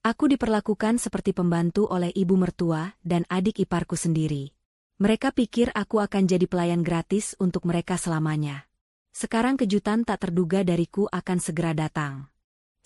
Aku diperlakukan seperti pembantu oleh ibu mertua dan adik iparku sendiri. Mereka pikir aku akan jadi pelayan gratis untuk mereka selamanya. Sekarang kejutan tak terduga dariku akan segera datang.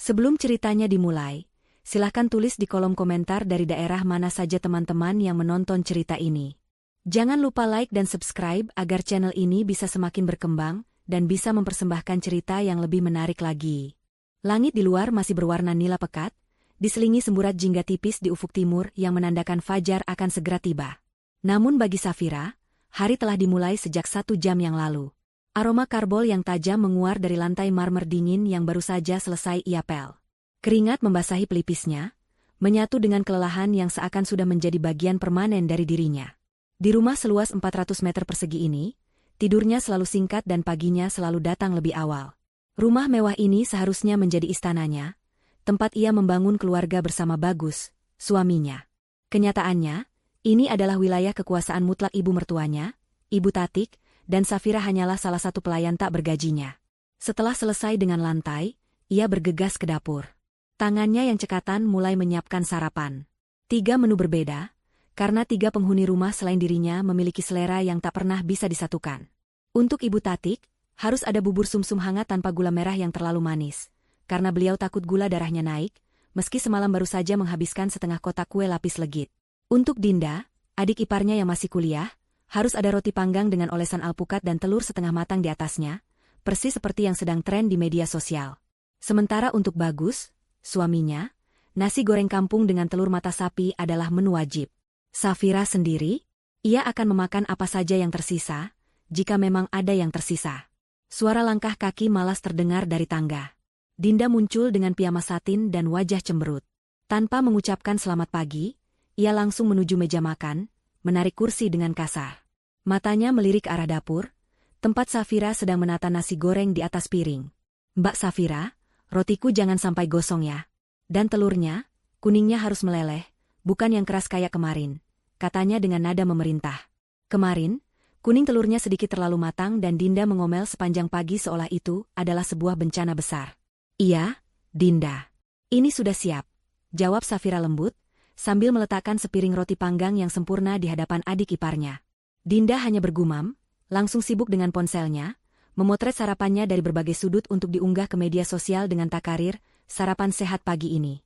Sebelum ceritanya dimulai, silahkan tulis di kolom komentar dari daerah mana saja teman-teman yang menonton cerita ini. Jangan lupa like dan subscribe agar channel ini bisa semakin berkembang dan bisa mempersembahkan cerita yang lebih menarik lagi. Langit di luar masih berwarna nila pekat, diselingi semburat jingga tipis di ufuk timur yang menandakan fajar akan segera tiba. Namun bagi Safira, hari telah dimulai sejak 1 jam yang lalu. Aroma karbol yang tajam menguar dari lantai marmer dingin yang baru saja selesai ia pel. Keringat membasahi pelipisnya, menyatu dengan kelelahan yang seakan sudah menjadi bagian permanen dari dirinya. Di rumah seluas 400 meter persegi ini, tidurnya selalu singkat dan paginya selalu datang lebih awal. Rumah mewah ini seharusnya menjadi istananya, tempat ia membangun keluarga bersama Bagus, suaminya. Kenyataannya, ini adalah wilayah kekuasaan mutlak ibu mertuanya, Ibu Tatik, dan Safira hanyalah salah satu pelayan tak bergajinya. Setelah selesai dengan lantai, ia bergegas ke dapur. Tangannya yang cekatan mulai menyiapkan sarapan. 3 menu berbeda, karena 3 penghuni rumah selain dirinya memiliki selera yang tak pernah bisa disatukan. Untuk Ibu Tatik, harus ada bubur sumsum hangat tanpa gula merah yang terlalu manis, karena beliau takut gula darahnya naik, meski semalam baru saja menghabiskan setengah kotak kue lapis legit. Untuk Dinda, adik iparnya yang masih kuliah, harus ada roti panggang dengan olesan alpukat dan telur setengah matang di atasnya, persis seperti yang sedang tren di media sosial. Sementara untuk Bagus, suaminya, nasi goreng kampung dengan telur mata sapi adalah menu wajib. Safira sendiri, ia akan memakan apa saja yang tersisa, jika memang ada yang tersisa. Suara langkah kaki malas terdengar dari tangga. Dinda muncul dengan piyama satin dan wajah cemberut. Tanpa mengucapkan selamat pagi, ia langsung menuju meja makan, menarik kursi dengan kasar. Matanya melirik arah dapur, tempat Safira sedang menata nasi goreng di atas piring. "Mbak Safira, rotiku jangan sampai gosong ya. Dan telurnya, kuningnya harus meleleh, bukan yang keras kayak kemarin," katanya dengan nada memerintah. Kemarin, kuning telurnya sedikit terlalu matang dan Dinda mengomel sepanjang pagi seolah itu adalah sebuah bencana besar. "Iya, Dinda. Ini sudah siap," jawab Safira lembut, sambil meletakkan sepiring roti panggang yang sempurna di hadapan adik iparnya. Dinda hanya bergumam, langsung sibuk dengan ponselnya, memotret sarapannya dari berbagai sudut untuk diunggah ke media sosial dengan takarir, "Sarapan sehat pagi ini."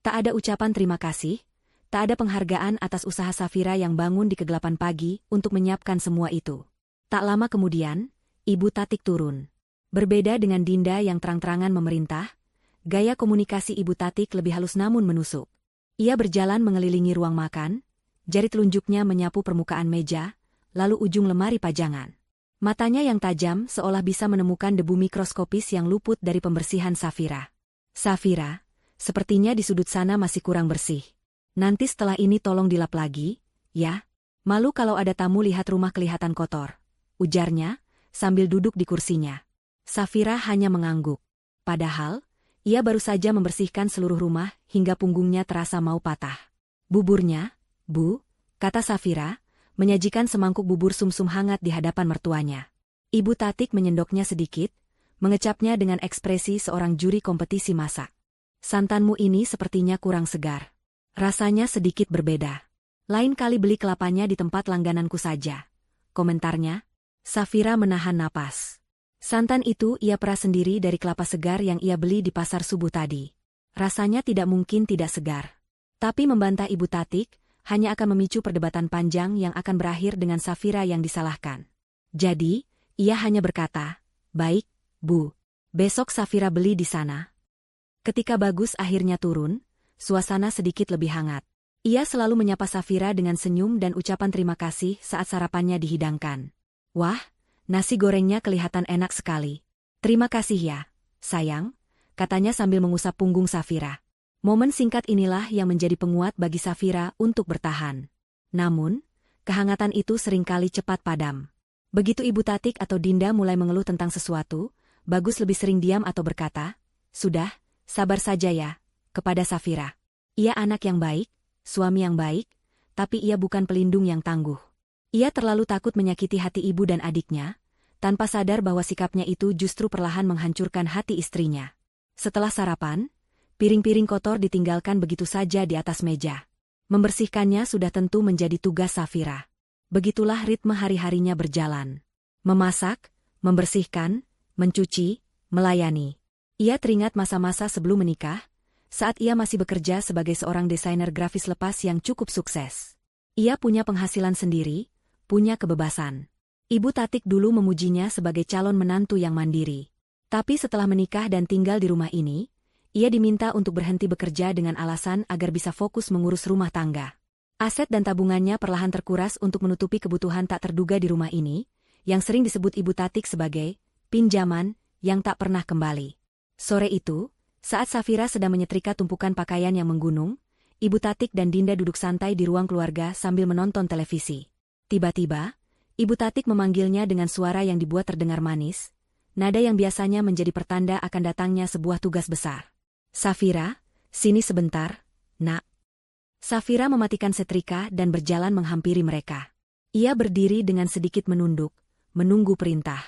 Tak ada ucapan terima kasih, tak ada penghargaan atas usaha Safira yang bangun di kegelapan pagi untuk menyiapkan semua itu. Tak lama kemudian, Ibu Tatik turun. Berbeda dengan Dinda yang terang-terangan memerintah, gaya komunikasi Ibu Tatik lebih halus namun menusuk. Ia berjalan mengelilingi ruang makan, jari telunjuknya menyapu permukaan meja, lalu ujung lemari pajangan. Matanya yang tajam seolah bisa menemukan debu mikroskopis yang luput dari pembersihan Safira. "Safira, sepertinya di sudut sana masih kurang bersih. Nanti setelah ini tolong dilap lagi, ya? Malu kalau ada tamu lihat rumah kelihatan kotor," ujarnya, sambil duduk di kursinya. Safira hanya mengangguk. Padahal, ia baru saja membersihkan seluruh rumah hingga punggungnya terasa mau patah. "Buburnya, Bu," kata Safira, menyajikan semangkuk bubur sumsum hangat di hadapan mertuanya. Ibu Tatik menyendoknya sedikit, mengecapnya dengan ekspresi seorang juri kompetisi masak. "Santanmu ini sepertinya kurang segar. Rasanya sedikit berbeda. Lain kali beli kelapanya di tempat langgananku saja," komentarnya. Safira menahan napas. Santan itu ia peras sendiri dari kelapa segar yang ia beli di pasar subuh tadi. Rasanya tidak mungkin tidak segar. Tapi membantah Ibu Tatik hanya akan memicu perdebatan panjang yang akan berakhir dengan Safira yang disalahkan. Jadi, ia hanya berkata, "Baik, Bu. Besok Safira beli di sana." Ketika Bagus akhirnya turun, suasana sedikit lebih hangat. Ia selalu menyapa Safira dengan senyum dan ucapan terima kasih saat sarapannya dihidangkan. "Wah, nasi gorengnya kelihatan enak sekali. Terima kasih ya, sayang," katanya sambil mengusap punggung Safira. Momen singkat inilah yang menjadi penguat bagi Safira untuk bertahan. Namun, kehangatan itu seringkali cepat padam. Begitu Ibu Tatik atau Dinda mulai mengeluh tentang sesuatu, Bagus lebih sering diam atau berkata, "Sudah, sabar saja ya," kepada Safira. Ia anak yang baik, suami yang baik, tapi ia bukan pelindung yang tangguh. Ia terlalu takut menyakiti hati ibu dan adiknya, tanpa sadar bahwa sikapnya itu justru perlahan menghancurkan hati istrinya. Setelah sarapan, Piring-piring kotor ditinggalkan begitu saja di atas meja. Membersihkannya sudah tentu menjadi tugas Safira. Begitulah ritme hari-harinya berjalan. Memasak, membersihkan, mencuci, melayani. Ia teringat masa-masa sebelum menikah, saat ia masih bekerja sebagai seorang desainer grafis lepas yang cukup sukses. Ia punya penghasilan sendiri, punya kebebasan. Ibu Tatik dulu memujinya sebagai calon menantu yang mandiri. Tapi setelah menikah dan tinggal di rumah ini, ia diminta untuk berhenti bekerja dengan alasan agar bisa fokus mengurus rumah tangga. Aset dan tabungannya perlahan terkuras untuk menutupi kebutuhan tak terduga di rumah ini, yang sering disebut Ibu Tatik sebagai pinjaman yang tak pernah kembali. Sore itu, saat Safira sedang menyetrika tumpukan pakaian yang menggunung, Ibu Tatik dan Dinda duduk santai di ruang keluarga sambil menonton televisi. Tiba-tiba, Ibu Tatik memanggilnya dengan suara yang dibuat terdengar manis, nada yang biasanya menjadi pertanda akan datangnya sebuah tugas besar. Safira, sini sebentar, nak. Safira mematikan setrika dan berjalan menghampiri mereka. Ia berdiri dengan sedikit menunduk, menunggu perintah.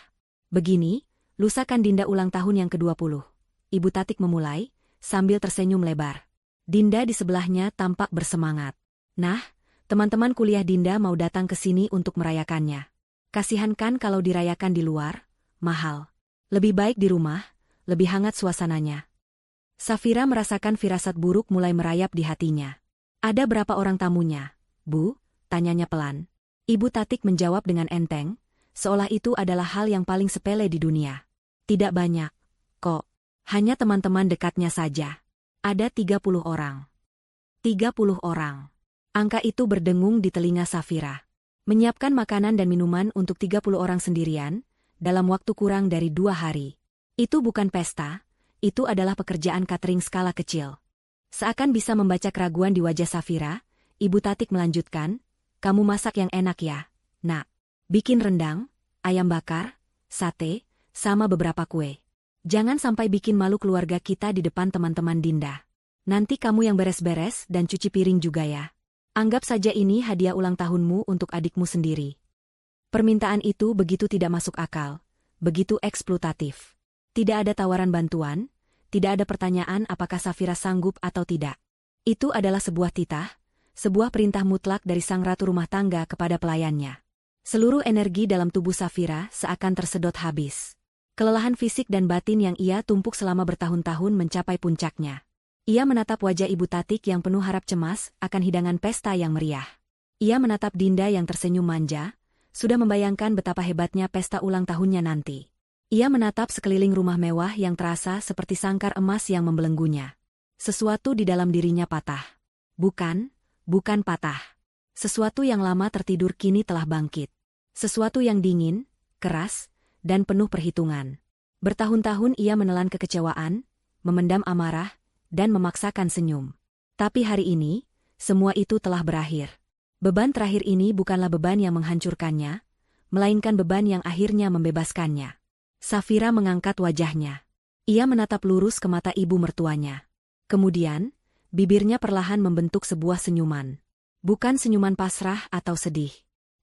Begini, lusa kan Dinda ulang tahun yang ke-20. Ibu Tatik memulai, sambil tersenyum lebar. Dinda di sebelahnya tampak bersemangat. Nah, teman-teman kuliah Dinda mau datang ke sini untuk merayakannya. Kasihan kan kalau dirayakan di luar, mahal. Lebih baik di rumah, lebih hangat suasananya. Safira merasakan firasat buruk mulai merayap di hatinya. Ada berapa orang tamunya, Bu? Tanyanya pelan. Ibu Tatik menjawab dengan enteng, seolah itu adalah hal yang paling sepele di dunia. Tidak banyak, kok. Hanya teman-teman dekatnya saja. Ada 30 orang. 30 orang. Angka itu berdengung di telinga Safira. Menyiapkan makanan dan minuman untuk 30 orang sendirian, dalam waktu kurang dari 2 hari. Itu bukan pesta, itu adalah pekerjaan catering skala kecil. Seakan bisa membaca keraguan di wajah Safira, Ibu Tatik melanjutkan, kamu masak yang enak ya, nak. Bikin rendang, ayam bakar, sate, sama beberapa kue. Jangan sampai bikin malu keluarga kita di depan teman-teman Dinda. Nanti kamu yang beres-beres dan cuci piring juga ya. Anggap saja ini hadiah ulang tahunmu untuk adikmu sendiri. Permintaan itu begitu tidak masuk akal, begitu eksploitatif. Tidak ada tawaran bantuan, tidak ada pertanyaan apakah Safira sanggup atau tidak. Itu adalah sebuah titah, sebuah perintah mutlak dari sang ratu rumah tangga kepada pelayannya. Seluruh energi dalam tubuh Safira seakan tersedot habis. Kelelahan fisik dan batin yang ia tumpuk selama bertahun-tahun mencapai puncaknya. Ia menatap wajah Ibu Tatik yang penuh harap cemas akan hidangan pesta yang meriah. Ia menatap Dinda yang tersenyum manja, sudah membayangkan betapa hebatnya pesta ulang tahunnya nanti. Ia menatap sekeliling rumah mewah yang terasa seperti sangkar emas yang membelenggunya. Sesuatu di dalam dirinya patah. Bukan patah. Sesuatu yang lama tertidur kini telah bangkit. Sesuatu yang dingin, keras, dan penuh perhitungan. Bertahun-tahun ia menelan kekecewaan, memendam amarah, dan memaksakan senyum. Tapi hari ini, semua itu telah berakhir. Beban terakhir ini bukanlah beban yang menghancurkannya, melainkan beban yang akhirnya membebaskannya. Safira mengangkat wajahnya. Ia menatap lurus ke mata ibu mertuanya. Kemudian, bibirnya perlahan membentuk sebuah senyuman. Bukan senyuman pasrah atau sedih.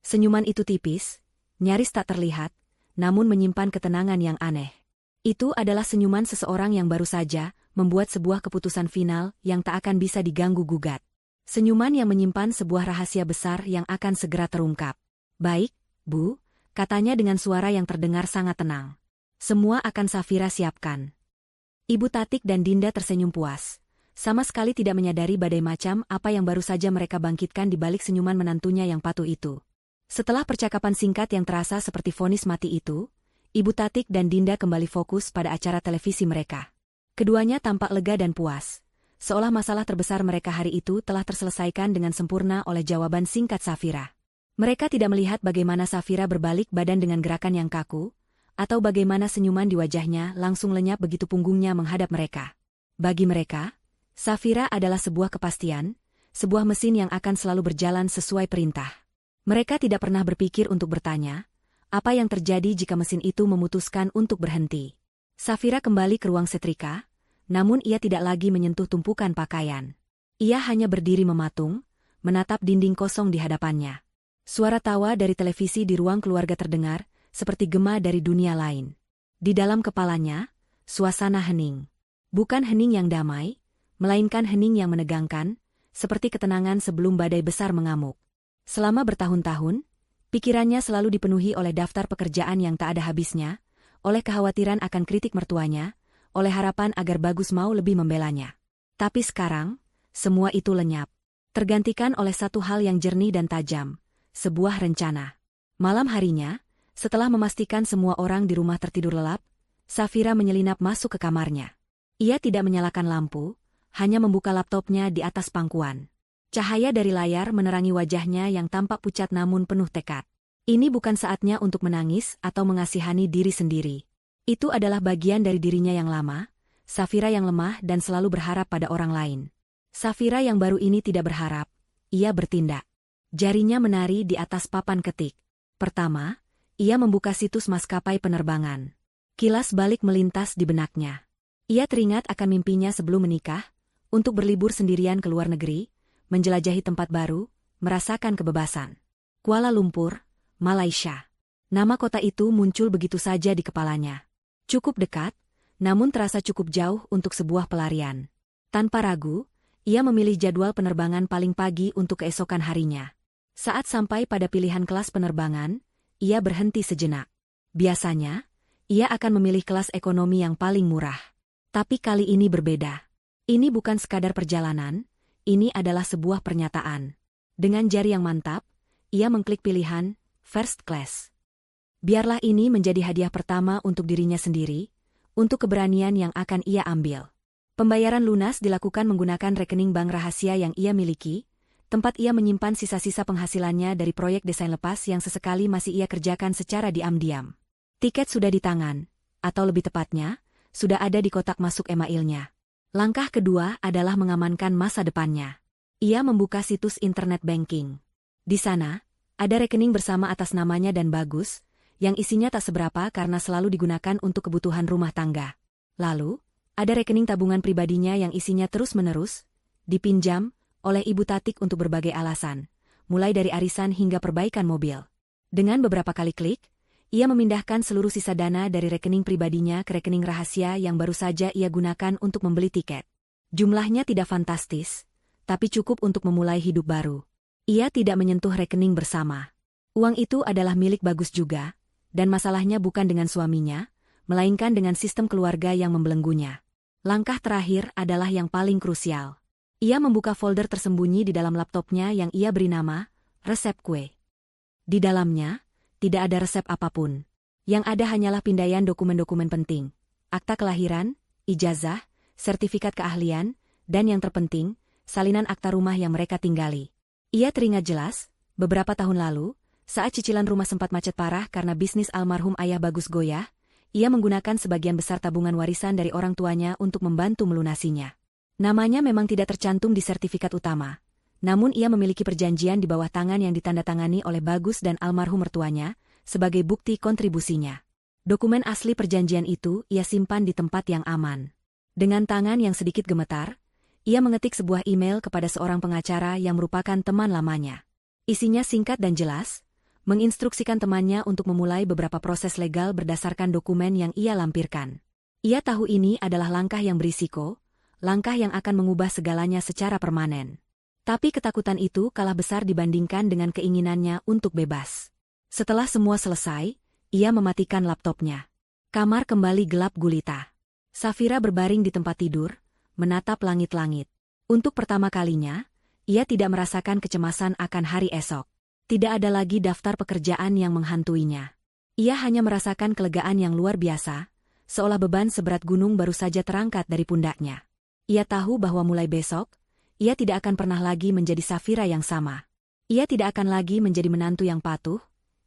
Senyuman itu tipis, nyaris tak terlihat, namun menyimpan ketenangan yang aneh. Itu adalah senyuman seseorang yang baru saja membuat sebuah keputusan final yang tak akan bisa diganggu-gugat. Senyuman yang menyimpan sebuah rahasia besar yang akan segera terungkap. Baik, Bu, katanya dengan suara yang terdengar sangat tenang. Semua akan Safira siapkan. Ibu Tatik dan Dinda tersenyum puas. Sama sekali tidak menyadari badai macam apa yang baru saja mereka bangkitkan di balik senyuman menantunya yang patuh itu. Setelah percakapan singkat yang terasa seperti vonis mati itu, Ibu Tatik dan Dinda kembali fokus pada acara televisi mereka. Keduanya tampak lega dan puas, seolah masalah terbesar mereka hari itu telah terselesaikan dengan sempurna oleh jawaban singkat Safira. Mereka tidak melihat bagaimana Safira berbalik badan dengan gerakan yang kaku, atau bagaimana senyuman di wajahnya langsung lenyap begitu punggungnya menghadap mereka. Bagi mereka, Safira adalah sebuah kepastian, sebuah mesin yang akan selalu berjalan sesuai perintah. Mereka tidak pernah berpikir untuk bertanya, apa yang terjadi jika mesin itu memutuskan untuk berhenti. Safira kembali ke ruang setrika, namun ia tidak lagi menyentuh tumpukan pakaian. Ia hanya berdiri mematung, menatap dinding kosong di hadapannya. Suara tawa dari televisi di ruang keluarga terdengar, seperti gema dari dunia lain. Di dalam kepalanya, suasana hening. Bukan hening yang damai, melainkan hening yang menegangkan, seperti ketenangan sebelum badai besar mengamuk. Selama bertahun-tahun, pikirannya selalu dipenuhi oleh daftar pekerjaan yang tak ada habisnya, oleh kekhawatiran akan kritik mertuanya, oleh harapan agar Bagus mau lebih membelanya. Tapi sekarang, semua itu lenyap. Tergantikan oleh satu hal yang jernih dan tajam, sebuah rencana. Malam harinya, setelah memastikan semua orang di rumah tertidur lelap, Safira menyelinap masuk ke kamarnya. Ia tidak menyalakan lampu, hanya membuka laptopnya di atas pangkuan. Cahaya dari layar menerangi wajahnya yang tampak pucat namun penuh tekad. Ini bukan saatnya untuk menangis atau mengasihani diri sendiri. Itu adalah bagian dari dirinya yang lama, Safira yang lemah dan selalu berharap pada orang lain. Safira yang baru ini tidak berharap, ia bertindak. Jarinya menari di atas papan ketik. Pertama, ia membuka situs maskapai penerbangan. Kilas balik melintas di benaknya. Ia teringat akan mimpinya sebelum menikah, untuk berlibur sendirian ke luar negeri, menjelajahi tempat baru, merasakan kebebasan. Kuala Lumpur, Malaysia. Nama kota itu muncul begitu saja di kepalanya. Cukup dekat, namun terasa cukup jauh untuk sebuah pelarian. Tanpa ragu, ia memilih jadwal penerbangan paling pagi untuk keesokan harinya. Saat sampai pada pilihan kelas penerbangan, ia berhenti sejenak. Biasanya, ia akan memilih kelas ekonomi yang paling murah. Tapi kali ini berbeda. Ini bukan sekadar perjalanan, ini adalah sebuah pernyataan. Dengan jari yang mantap, ia mengklik pilihan First Class. Biarlah ini menjadi hadiah pertama untuk dirinya sendiri, untuk keberanian yang akan ia ambil. Pembayaran lunas dilakukan menggunakan rekening bank rahasia yang ia miliki, tempat ia menyimpan sisa-sisa penghasilannya dari proyek desain lepas yang sesekali masih ia kerjakan secara diam-diam. Tiket sudah di tangan, atau lebih tepatnya, sudah ada di kotak masuk emailnya. Langkah kedua adalah mengamankan masa depannya. Ia membuka situs internet banking. Di sana, ada rekening bersama atas namanya dan Bagus, yang isinya tak seberapa karena selalu digunakan untuk kebutuhan rumah tangga. Lalu, ada rekening tabungan pribadinya yang isinya terus-menerus dipinjam oleh Ibu Tatik untuk berbagai alasan, mulai dari arisan hingga perbaikan mobil. Dengan beberapa kali klik, ia memindahkan seluruh sisa dana dari rekening pribadinya ke rekening rahasia yang baru saja ia gunakan untuk membeli tiket. Jumlahnya tidak fantastis, tapi cukup untuk memulai hidup baru. Ia tidak menyentuh rekening bersama. Uang itu adalah milik Bagus juga, dan masalahnya bukan dengan suaminya, melainkan dengan sistem keluarga yang membelenggunya. Langkah terakhir adalah yang paling krusial. Ia membuka folder tersembunyi di dalam laptopnya yang ia beri nama, resep kue. Di dalamnya, tidak ada resep apapun. Yang ada hanyalah pindaian dokumen-dokumen penting, akta kelahiran, ijazah, sertifikat keahlian, dan yang terpenting, salinan akta rumah yang mereka tinggali. Ia teringat jelas, beberapa tahun lalu, saat cicilan rumah sempat macet parah karena bisnis almarhum ayah Bagus goyah, ia menggunakan sebagian besar tabungan warisan dari orang tuanya untuk membantu melunasinya. Namanya memang tidak tercantum di sertifikat utama, namun ia memiliki perjanjian di bawah tangan yang ditandatangani oleh Bagus dan almarhum mertuanya, sebagai bukti kontribusinya. Dokumen asli perjanjian itu ia simpan di tempat yang aman. Dengan tangan yang sedikit gemetar, ia mengetik sebuah email kepada seorang pengacara yang merupakan teman lamanya. Isinya singkat dan jelas, menginstruksikan temannya untuk memulai beberapa proses legal berdasarkan dokumen yang ia lampirkan. Ia tahu ini adalah langkah yang berisiko, langkah yang akan mengubah segalanya secara permanen. Tapi ketakutan itu kalah besar dibandingkan dengan keinginannya untuk bebas. Setelah semua selesai, ia mematikan laptopnya. Kamar kembali gelap gulita. Safira berbaring di tempat tidur, menatap langit-langit. Untuk pertama kalinya, ia tidak merasakan kecemasan akan hari esok. Tidak ada lagi daftar pekerjaan yang menghantuinya. Ia hanya merasakan kelegaan yang luar biasa, seolah beban seberat gunung baru saja terangkat dari pundaknya. Ia tahu bahwa mulai besok, ia tidak akan pernah lagi menjadi Safira yang sama. Ia tidak akan lagi menjadi menantu yang patuh,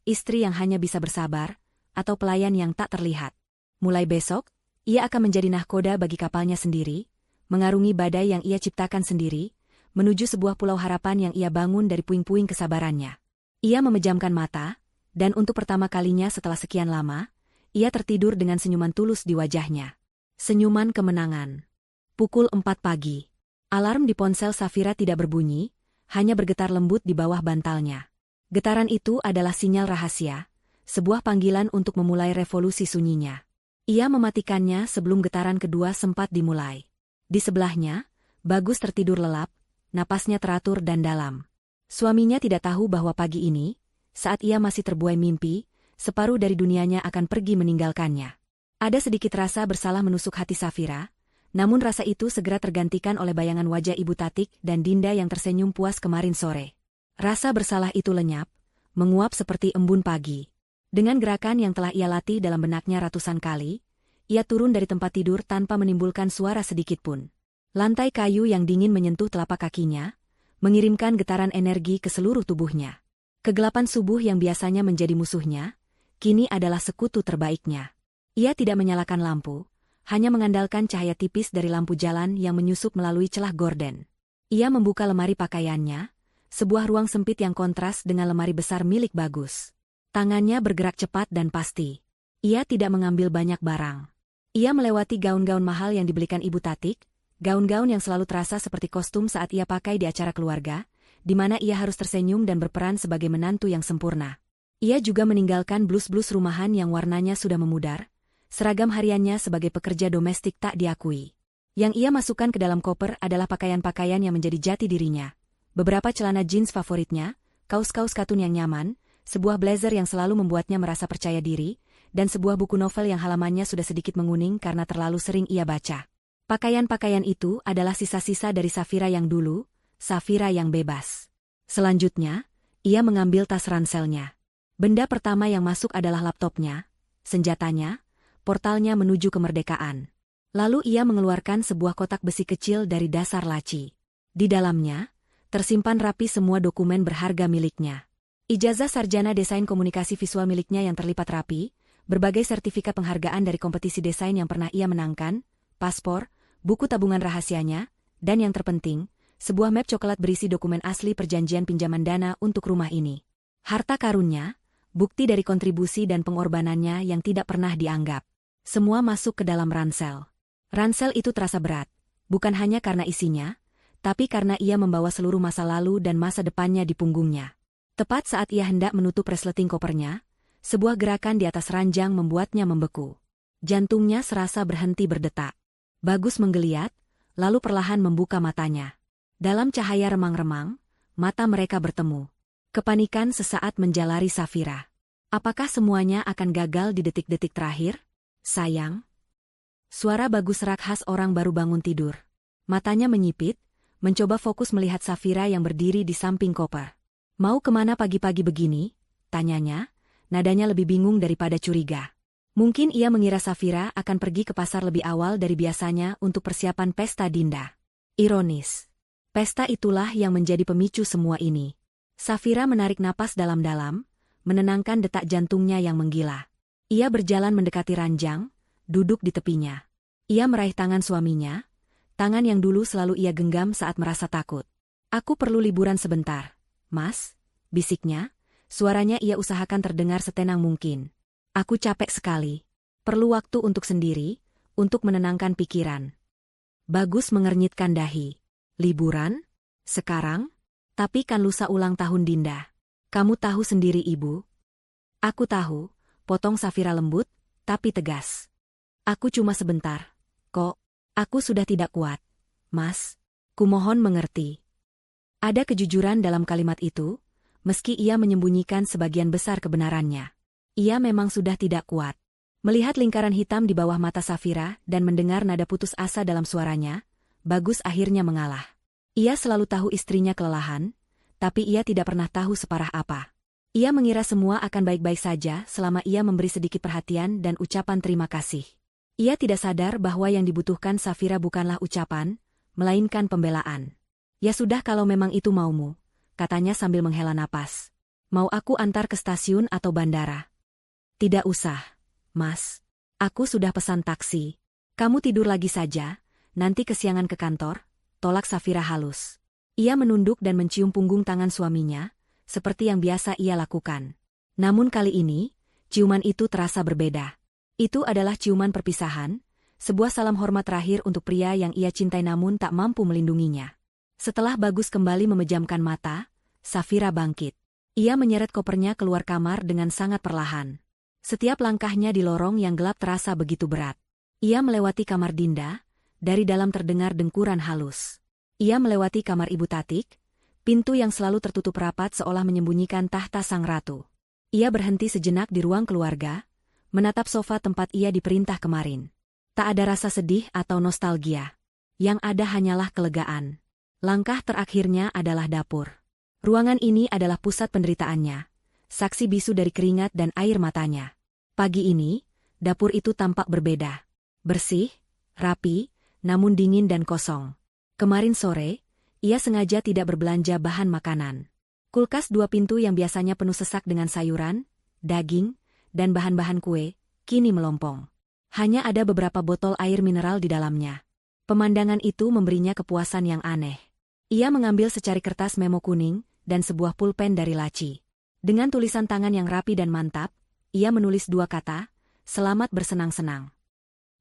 istri yang hanya bisa bersabar, atau pelayan yang tak terlihat. Mulai besok, ia akan menjadi nahkoda bagi kapalnya sendiri, mengarungi badai yang ia ciptakan sendiri, menuju sebuah pulau harapan yang ia bangun dari puing-puing kesabarannya. Ia memejamkan mata, dan untuk pertama kalinya setelah sekian lama, ia tertidur dengan senyuman tulus di wajahnya. Senyuman kemenangan. Pukul 4 pagi. Alarm di ponsel Safira tidak berbunyi, hanya bergetar lembut di bawah bantalnya. Getaran itu adalah sinyal rahasia, sebuah panggilan untuk memulai revolusi sunyinya. Ia mematikannya sebelum getaran kedua sempat dimulai. Di sebelahnya, Bagus tertidur lelap, napasnya teratur dan dalam. Suaminya tidak tahu bahwa pagi ini, saat ia masih terbuai mimpi, separuh dari dunianya akan pergi meninggalkannya. Ada sedikit rasa bersalah menusuk hati Safira, namun rasa itu segera tergantikan oleh bayangan wajah Ibu Tatik dan Dinda yang tersenyum puas kemarin sore. Rasa bersalah itu lenyap, menguap seperti embun pagi. Dengan gerakan yang telah ia latih dalam benaknya ratusan kali, ia turun dari tempat tidur tanpa menimbulkan suara sedikitpun. Lantai kayu yang dingin menyentuh telapak kakinya, mengirimkan getaran energi ke seluruh tubuhnya. Kegelapan subuh yang biasanya menjadi musuhnya, kini adalah sekutu terbaiknya. Ia tidak menyalakan lampu, hanya mengandalkan cahaya tipis dari lampu jalan yang menyusup melalui celah gorden. Ia membuka lemari pakaiannya, sebuah ruang sempit yang kontras dengan lemari besar milik Bagus. Tangannya bergerak cepat dan pasti. Ia tidak mengambil banyak barang. Ia melewati gaun-gaun mahal yang dibelikan Ibu Tatik, gaun-gaun yang selalu terasa seperti kostum saat ia pakai di acara keluarga, di mana ia harus tersenyum dan berperan sebagai menantu yang sempurna. Ia juga meninggalkan blus-blus rumahan yang warnanya sudah memudar, seragam hariannya sebagai pekerja domestik tak diakui. Yang ia masukkan ke dalam koper adalah pakaian-pakaian yang menjadi jati dirinya. Beberapa celana jeans favoritnya, kaos-kaos katun yang nyaman, sebuah blazer yang selalu membuatnya merasa percaya diri, dan sebuah buku novel yang halamannya sudah sedikit menguning karena terlalu sering ia baca. Pakaian-pakaian itu adalah sisa-sisa dari Safira yang dulu, Safira yang bebas. Selanjutnya, ia mengambil tas ranselnya. Benda pertama yang masuk adalah laptopnya, senjatanya, portalnya menuju kemerdekaan. Lalu ia mengeluarkan sebuah kotak besi kecil dari dasar laci. Di dalamnya, tersimpan rapi semua dokumen berharga miliknya. Ijazah sarjana desain komunikasi visual miliknya yang terlipat rapi, berbagai sertifikat penghargaan dari kompetisi desain yang pernah ia menangkan, paspor, buku tabungan rahasianya, dan yang terpenting, sebuah map coklat berisi dokumen asli perjanjian pinjaman dana untuk rumah ini. Harta karunnya, bukti dari kontribusi dan pengorbanannya yang tidak pernah dianggap. Semua masuk ke dalam ransel. Ransel itu terasa berat, bukan hanya karena isinya, tapi karena ia membawa seluruh masa lalu dan masa depannya di punggungnya. Tepat saat ia hendak menutup resleting kopernya, sebuah gerakan di atas ranjang membuatnya membeku. Jantungnya serasa berhenti berdetak. Bagus menggeliat, lalu perlahan membuka matanya. Dalam cahaya remang-remang, mata mereka bertemu. Kepanikan sesaat menjalari Safira. Apakah semuanya akan gagal di detik-detik terakhir? Sayang. Suara Bagus serak khas orang baru bangun tidur. Matanya menyipit, mencoba fokus melihat Safira yang berdiri di samping koper. Mau kemana pagi-pagi begini? Tanyanya, nadanya lebih bingung daripada curiga. Mungkin ia mengira Safira akan pergi ke pasar lebih awal dari biasanya untuk persiapan pesta Dinda. Ironis. Pesta itulah yang menjadi pemicu semua ini. Safira menarik napas dalam-dalam, menenangkan detak jantungnya yang menggila. Ia berjalan mendekati ranjang, duduk di tepinya. Ia meraih tangan suaminya, tangan yang dulu selalu ia genggam saat merasa takut. "Aku perlu liburan sebentar, Mas," bisiknya, suaranya ia usahakan terdengar setenang mungkin. "Aku capek sekali. Perlu waktu untuk sendiri, untuk menenangkan pikiran." Bagus mengernyitkan dahi. "Liburan? Sekarang? Tapi kan lusa ulang tahun Dinda. Kamu tahu sendiri Ibu." "Aku tahu," potong Safira lembut, tapi tegas. "Aku cuma sebentar, kok. Aku sudah tidak kuat. Mas, kumohon mengerti." Ada kejujuran dalam kalimat itu, meski ia menyembunyikan sebagian besar kebenarannya. Ia memang sudah tidak kuat. Melihat lingkaran hitam di bawah mata Safira dan mendengar nada putus asa dalam suaranya, Bagus akhirnya mengalah. Ia selalu tahu istrinya kelelahan, tapi ia tidak pernah tahu separah apa. Ia mengira semua akan baik-baik saja selama ia memberi sedikit perhatian dan ucapan terima kasih. Ia tidak sadar bahwa yang dibutuhkan Safira bukanlah ucapan, melainkan pembelaan. "Ya sudah kalau memang itu maumu," katanya sambil menghela napas. "Mau aku antar ke stasiun atau bandara?" "Tidak usah, Mas. Aku sudah pesan taksi. Kamu tidur lagi saja, nanti kesiangan ke kantor," tolak Safira halus. Ia menunduk dan mencium punggung tangan suaminya, seperti yang biasa ia lakukan. Namun kali ini, ciuman itu terasa berbeda. Itu adalah ciuman perpisahan, sebuah salam hormat terakhir untuk pria yang ia cintai namun tak mampu melindunginya. Setelah Bagus kembali memejamkan mata, Safira bangkit. Ia menyeret kopernya keluar kamar dengan sangat perlahan. Setiap langkahnya di lorong yang gelap terasa begitu berat. Ia melewati kamar Dinda, dari dalam terdengar dengkuran halus. Ia melewati kamar Ibu Tatik, pintu yang selalu tertutup rapat seolah menyembunyikan tahta sang ratu. Ia berhenti sejenak di ruang keluarga, menatap sofa tempat ia diperintah kemarin. Tak ada rasa sedih atau nostalgia. Yang ada hanyalah kelegaan. Langkah terakhirnya adalah dapur. Ruangan ini adalah pusat penderitaannya, saksi bisu dari keringat dan air matanya. Pagi ini, dapur itu tampak berbeda. Bersih, rapi, namun dingin dan kosong. Kemarin sore, ia sengaja tidak berbelanja bahan makanan. Kulkas 2 pintu yang biasanya penuh sesak dengan sayuran, daging, dan bahan-bahan kue, kini melompong. Hanya ada beberapa botol air mineral di dalamnya. Pemandangan itu memberinya kepuasan yang aneh. Ia mengambil secari kertas memo kuning dan sebuah pulpen dari laci. Dengan tulisan tangan yang rapi dan mantap, ia menulis 2 kata, "Selamat bersenang-senang."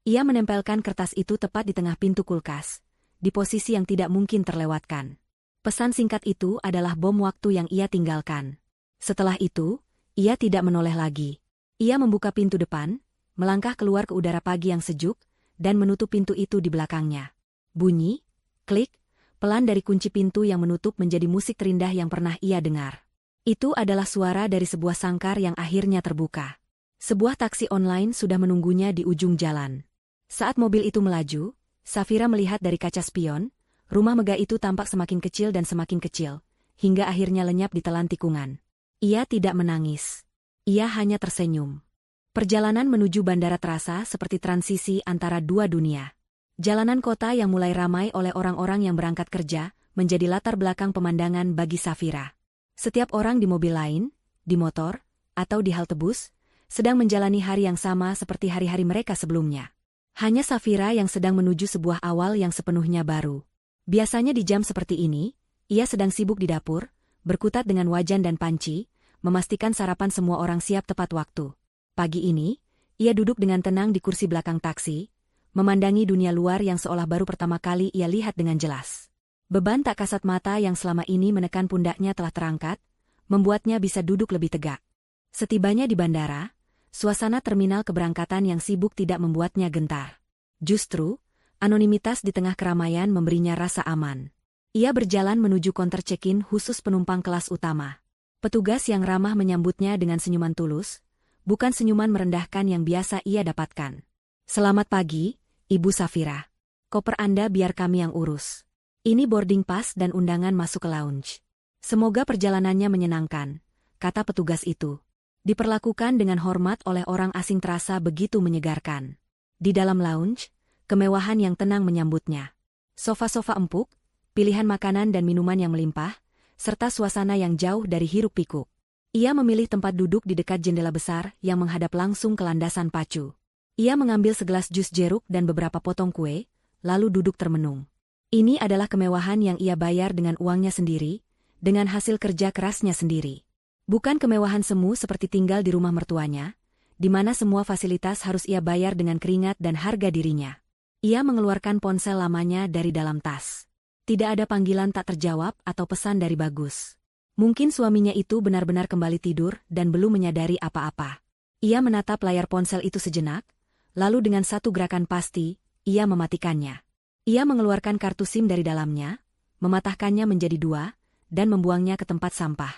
Ia menempelkan kertas itu tepat di tengah pintu kulkas, di posisi yang tidak mungkin terlewatkan. Pesan singkat itu adalah bom waktu yang ia tinggalkan. Setelah itu, ia tidak menoleh lagi. Ia membuka pintu depan, melangkah keluar ke udara pagi yang sejuk, dan menutup pintu itu di belakangnya. Bunyi, klik, pelan dari kunci pintu yang menutup menjadi musik terindah yang pernah ia dengar. Itu adalah suara dari sebuah sangkar yang akhirnya terbuka. Sebuah taksi online sudah menunggunya di ujung jalan. Saat mobil itu melaju, Safira melihat dari kaca spion, rumah megah itu tampak semakin kecil dan semakin kecil, hingga akhirnya lenyap di telan tikungan. Ia tidak menangis. Ia hanya tersenyum. Perjalanan menuju bandara terasa seperti transisi antara 2 dunia. Jalanan kota yang mulai ramai oleh orang-orang yang berangkat kerja, menjadi latar belakang pemandangan bagi Safira. Setiap orang di mobil lain, di motor, atau di halte bus, sedang menjalani hari yang sama seperti hari-hari mereka sebelumnya. Hanya Safira yang sedang menuju sebuah awal yang sepenuhnya baru. Biasanya di jam seperti ini, ia sedang sibuk di dapur, berkutat dengan wajan dan panci, memastikan sarapan semua orang siap tepat waktu. Pagi ini, ia duduk dengan tenang di kursi belakang taksi, memandangi dunia luar yang seolah baru pertama kali ia lihat dengan jelas. Beban tak kasat mata yang selama ini menekan pundaknya telah terangkat, membuatnya bisa duduk lebih tegak. Setibanya di bandara, suasana terminal keberangkatan yang sibuk tidak membuatnya gentar. Justru, anonimitas di tengah keramaian memberinya rasa aman. Ia berjalan menuju counter check-in khusus penumpang kelas utama. Petugas yang ramah menyambutnya dengan senyuman tulus, bukan senyuman merendahkan yang biasa ia dapatkan. "Selamat pagi, Ibu Safira. Koper Anda biar kami yang urus. Ini boarding pass dan undangan masuk ke lounge. Semoga perjalanannya menyenangkan," kata petugas itu. Diperlakukan dengan hormat oleh orang asing terasa begitu menyegarkan. Di dalam lounge, kemewahan yang tenang menyambutnya. Sofa-sofa empuk, pilihan makanan dan minuman yang melimpah, serta suasana yang jauh dari hiruk-pikuk. Ia memilih tempat duduk di dekat jendela besar yang menghadap langsung ke landasan pacu. Ia mengambil segelas jus jeruk dan beberapa potong kue, lalu duduk termenung. Ini adalah kemewahan yang ia bayar dengan uangnya sendiri, dengan hasil kerja kerasnya sendiri. Bukan kemewahan semu seperti tinggal di rumah mertuanya, di mana semua fasilitas harus ia bayar dengan keringat dan harga dirinya. Ia mengeluarkan ponsel lamanya dari dalam tas. Tidak ada panggilan tak terjawab atau pesan dari Bagus. Mungkin suaminya itu benar-benar kembali tidur dan belum menyadari apa-apa. Ia menatap layar ponsel itu sejenak, lalu dengan satu gerakan pasti, ia mematikannya. Ia mengeluarkan kartu SIM dari dalamnya, mematahkannya menjadi 2, dan membuangnya ke tempat sampah.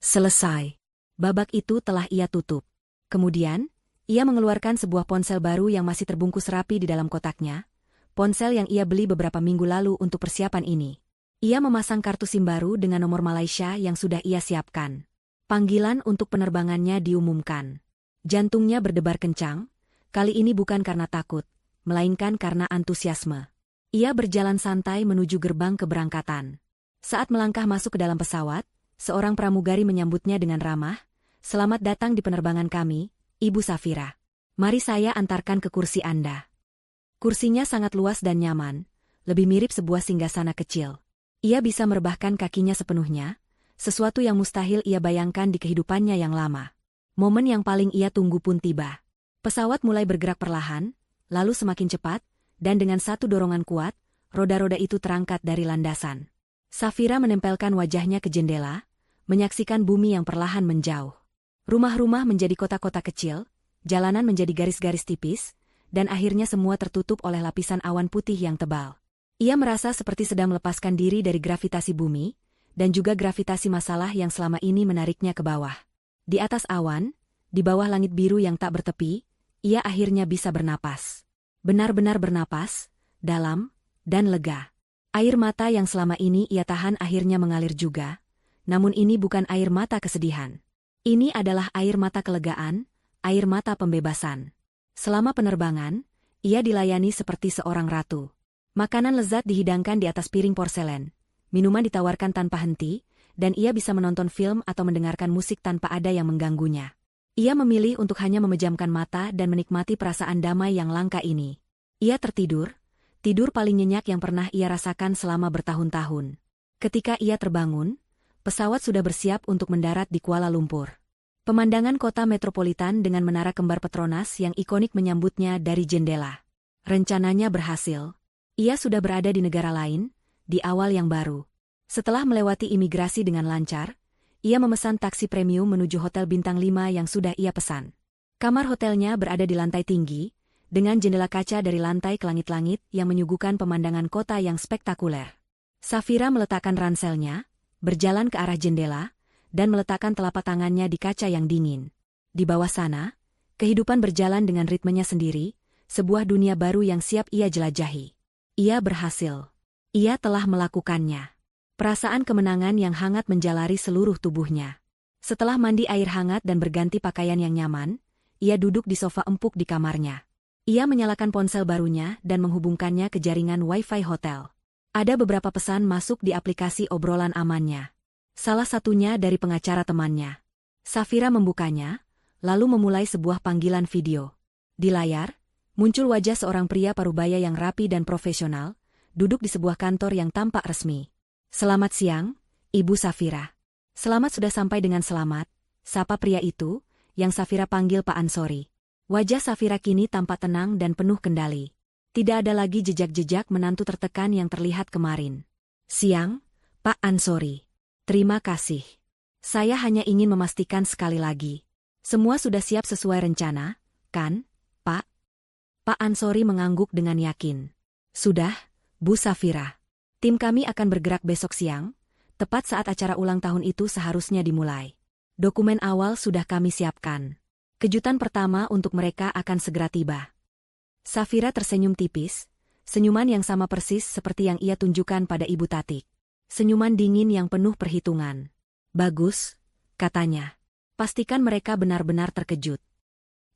Selesai. Babak itu telah ia tutup. Kemudian, ia mengeluarkan sebuah ponsel baru yang masih terbungkus rapi di dalam kotaknya, ponsel yang ia beli beberapa minggu lalu untuk persiapan ini. Ia memasang kartu SIM baru dengan nomor Malaysia yang sudah ia siapkan. Panggilan untuk penerbangannya diumumkan. Jantungnya berdebar kencang, kali ini bukan karena takut, melainkan karena antusiasme. Ia berjalan santai menuju gerbang keberangkatan. Saat melangkah masuk ke dalam pesawat, seorang pramugari menyambutnya dengan ramah, "Selamat datang di penerbangan kami, Ibu Safira. Mari saya antarkan ke kursi Anda." Kursinya sangat luas dan nyaman, lebih mirip sebuah singgasana kecil. Ia bisa merebahkan kakinya sepenuhnya, sesuatu yang mustahil ia bayangkan di kehidupannya yang lama. Momen yang paling ia tunggu pun tiba. Pesawat mulai bergerak perlahan, lalu semakin cepat, dan dengan satu dorongan kuat, roda-roda itu terangkat dari landasan. Safira menempelkan wajahnya ke jendela, menyaksikan bumi yang perlahan menjauh. Rumah-rumah menjadi kota-kota kecil, jalanan menjadi garis-garis tipis, dan akhirnya semua tertutup oleh lapisan awan putih yang tebal. Ia merasa seperti sedang melepaskan diri dari gravitasi bumi, dan juga gravitasi masalah yang selama ini menariknya ke bawah. Di atas awan, di bawah langit biru yang tak bertepi, ia akhirnya bisa bernapas. Benar-benar bernapas, dalam, dan lega. Air mata yang selama ini ia tahan akhirnya mengalir juga, namun ini bukan air mata kesedihan. Ini adalah air mata kelegaan, air mata pembebasan. Selama penerbangan, ia dilayani seperti seorang ratu. Makanan lezat dihidangkan di atas piring porselen, minuman ditawarkan tanpa henti, dan ia bisa menonton film atau mendengarkan musik tanpa ada yang mengganggunya. Ia memilih untuk hanya memejamkan mata dan menikmati perasaan damai yang langka ini. Ia tertidur, tidur paling nyenyak yang pernah ia rasakan selama bertahun-tahun. Ketika ia terbangun, pesawat sudah bersiap untuk mendarat di Kuala Lumpur. Pemandangan kota metropolitan dengan menara kembar Petronas yang ikonik menyambutnya dari jendela. Rencananya berhasil. Ia sudah berada di negara lain, di awal yang baru. Setelah melewati imigrasi dengan lancar, ia memesan taksi premium menuju hotel bintang 5 yang sudah ia pesan. Kamar hotelnya berada di lantai tinggi, dengan jendela kaca dari lantai ke langit-langit yang menyuguhkan pemandangan kota yang spektakuler. Safira meletakkan ranselnya, berjalan ke arah jendela, dan meletakkan telapak tangannya di kaca yang dingin. Di bawah sana, kehidupan berjalan dengan ritmenya sendiri, sebuah dunia baru yang siap ia jelajahi. Ia berhasil. Ia telah melakukannya. Perasaan kemenangan yang hangat menjalari seluruh tubuhnya. Setelah mandi air hangat dan berganti pakaian yang nyaman, ia duduk di sofa empuk di kamarnya. Ia menyalakan ponsel barunya dan menghubungkannya ke jaringan Wi-Fi hotel. Ada beberapa pesan masuk di aplikasi obrolan amannya. Salah satunya dari pengacara temannya. Safira membukanya, lalu memulai sebuah panggilan video. Di layar, muncul wajah seorang pria parubaya yang rapi dan profesional, duduk di sebuah kantor yang tampak resmi. "Selamat siang, Ibu Safira." "Selamat sudah sampai dengan selamat," sapa pria itu, yang Safira panggil Pak Ansori. Wajah Safira kini tampak tenang dan penuh kendali. Tidak ada lagi jejak-jejak menantu tertekan yang terlihat kemarin. "Siang, Pak Ansori. Terima kasih. Saya hanya ingin memastikan sekali lagi. Semua sudah siap sesuai rencana, kan, Pak?" Pak Ansori mengangguk dengan yakin. "Sudah, Bu Safira. Tim kami akan bergerak besok siang, tepat saat acara ulang tahun itu seharusnya dimulai. Dokumen awal sudah kami siapkan. Kejutan pertama untuk mereka akan segera tiba." Safira tersenyum tipis, senyuman yang sama persis seperti yang ia tunjukkan pada Ibu Tatik. Senyuman dingin yang penuh perhitungan. "Bagus," katanya. "Pastikan mereka benar-benar terkejut."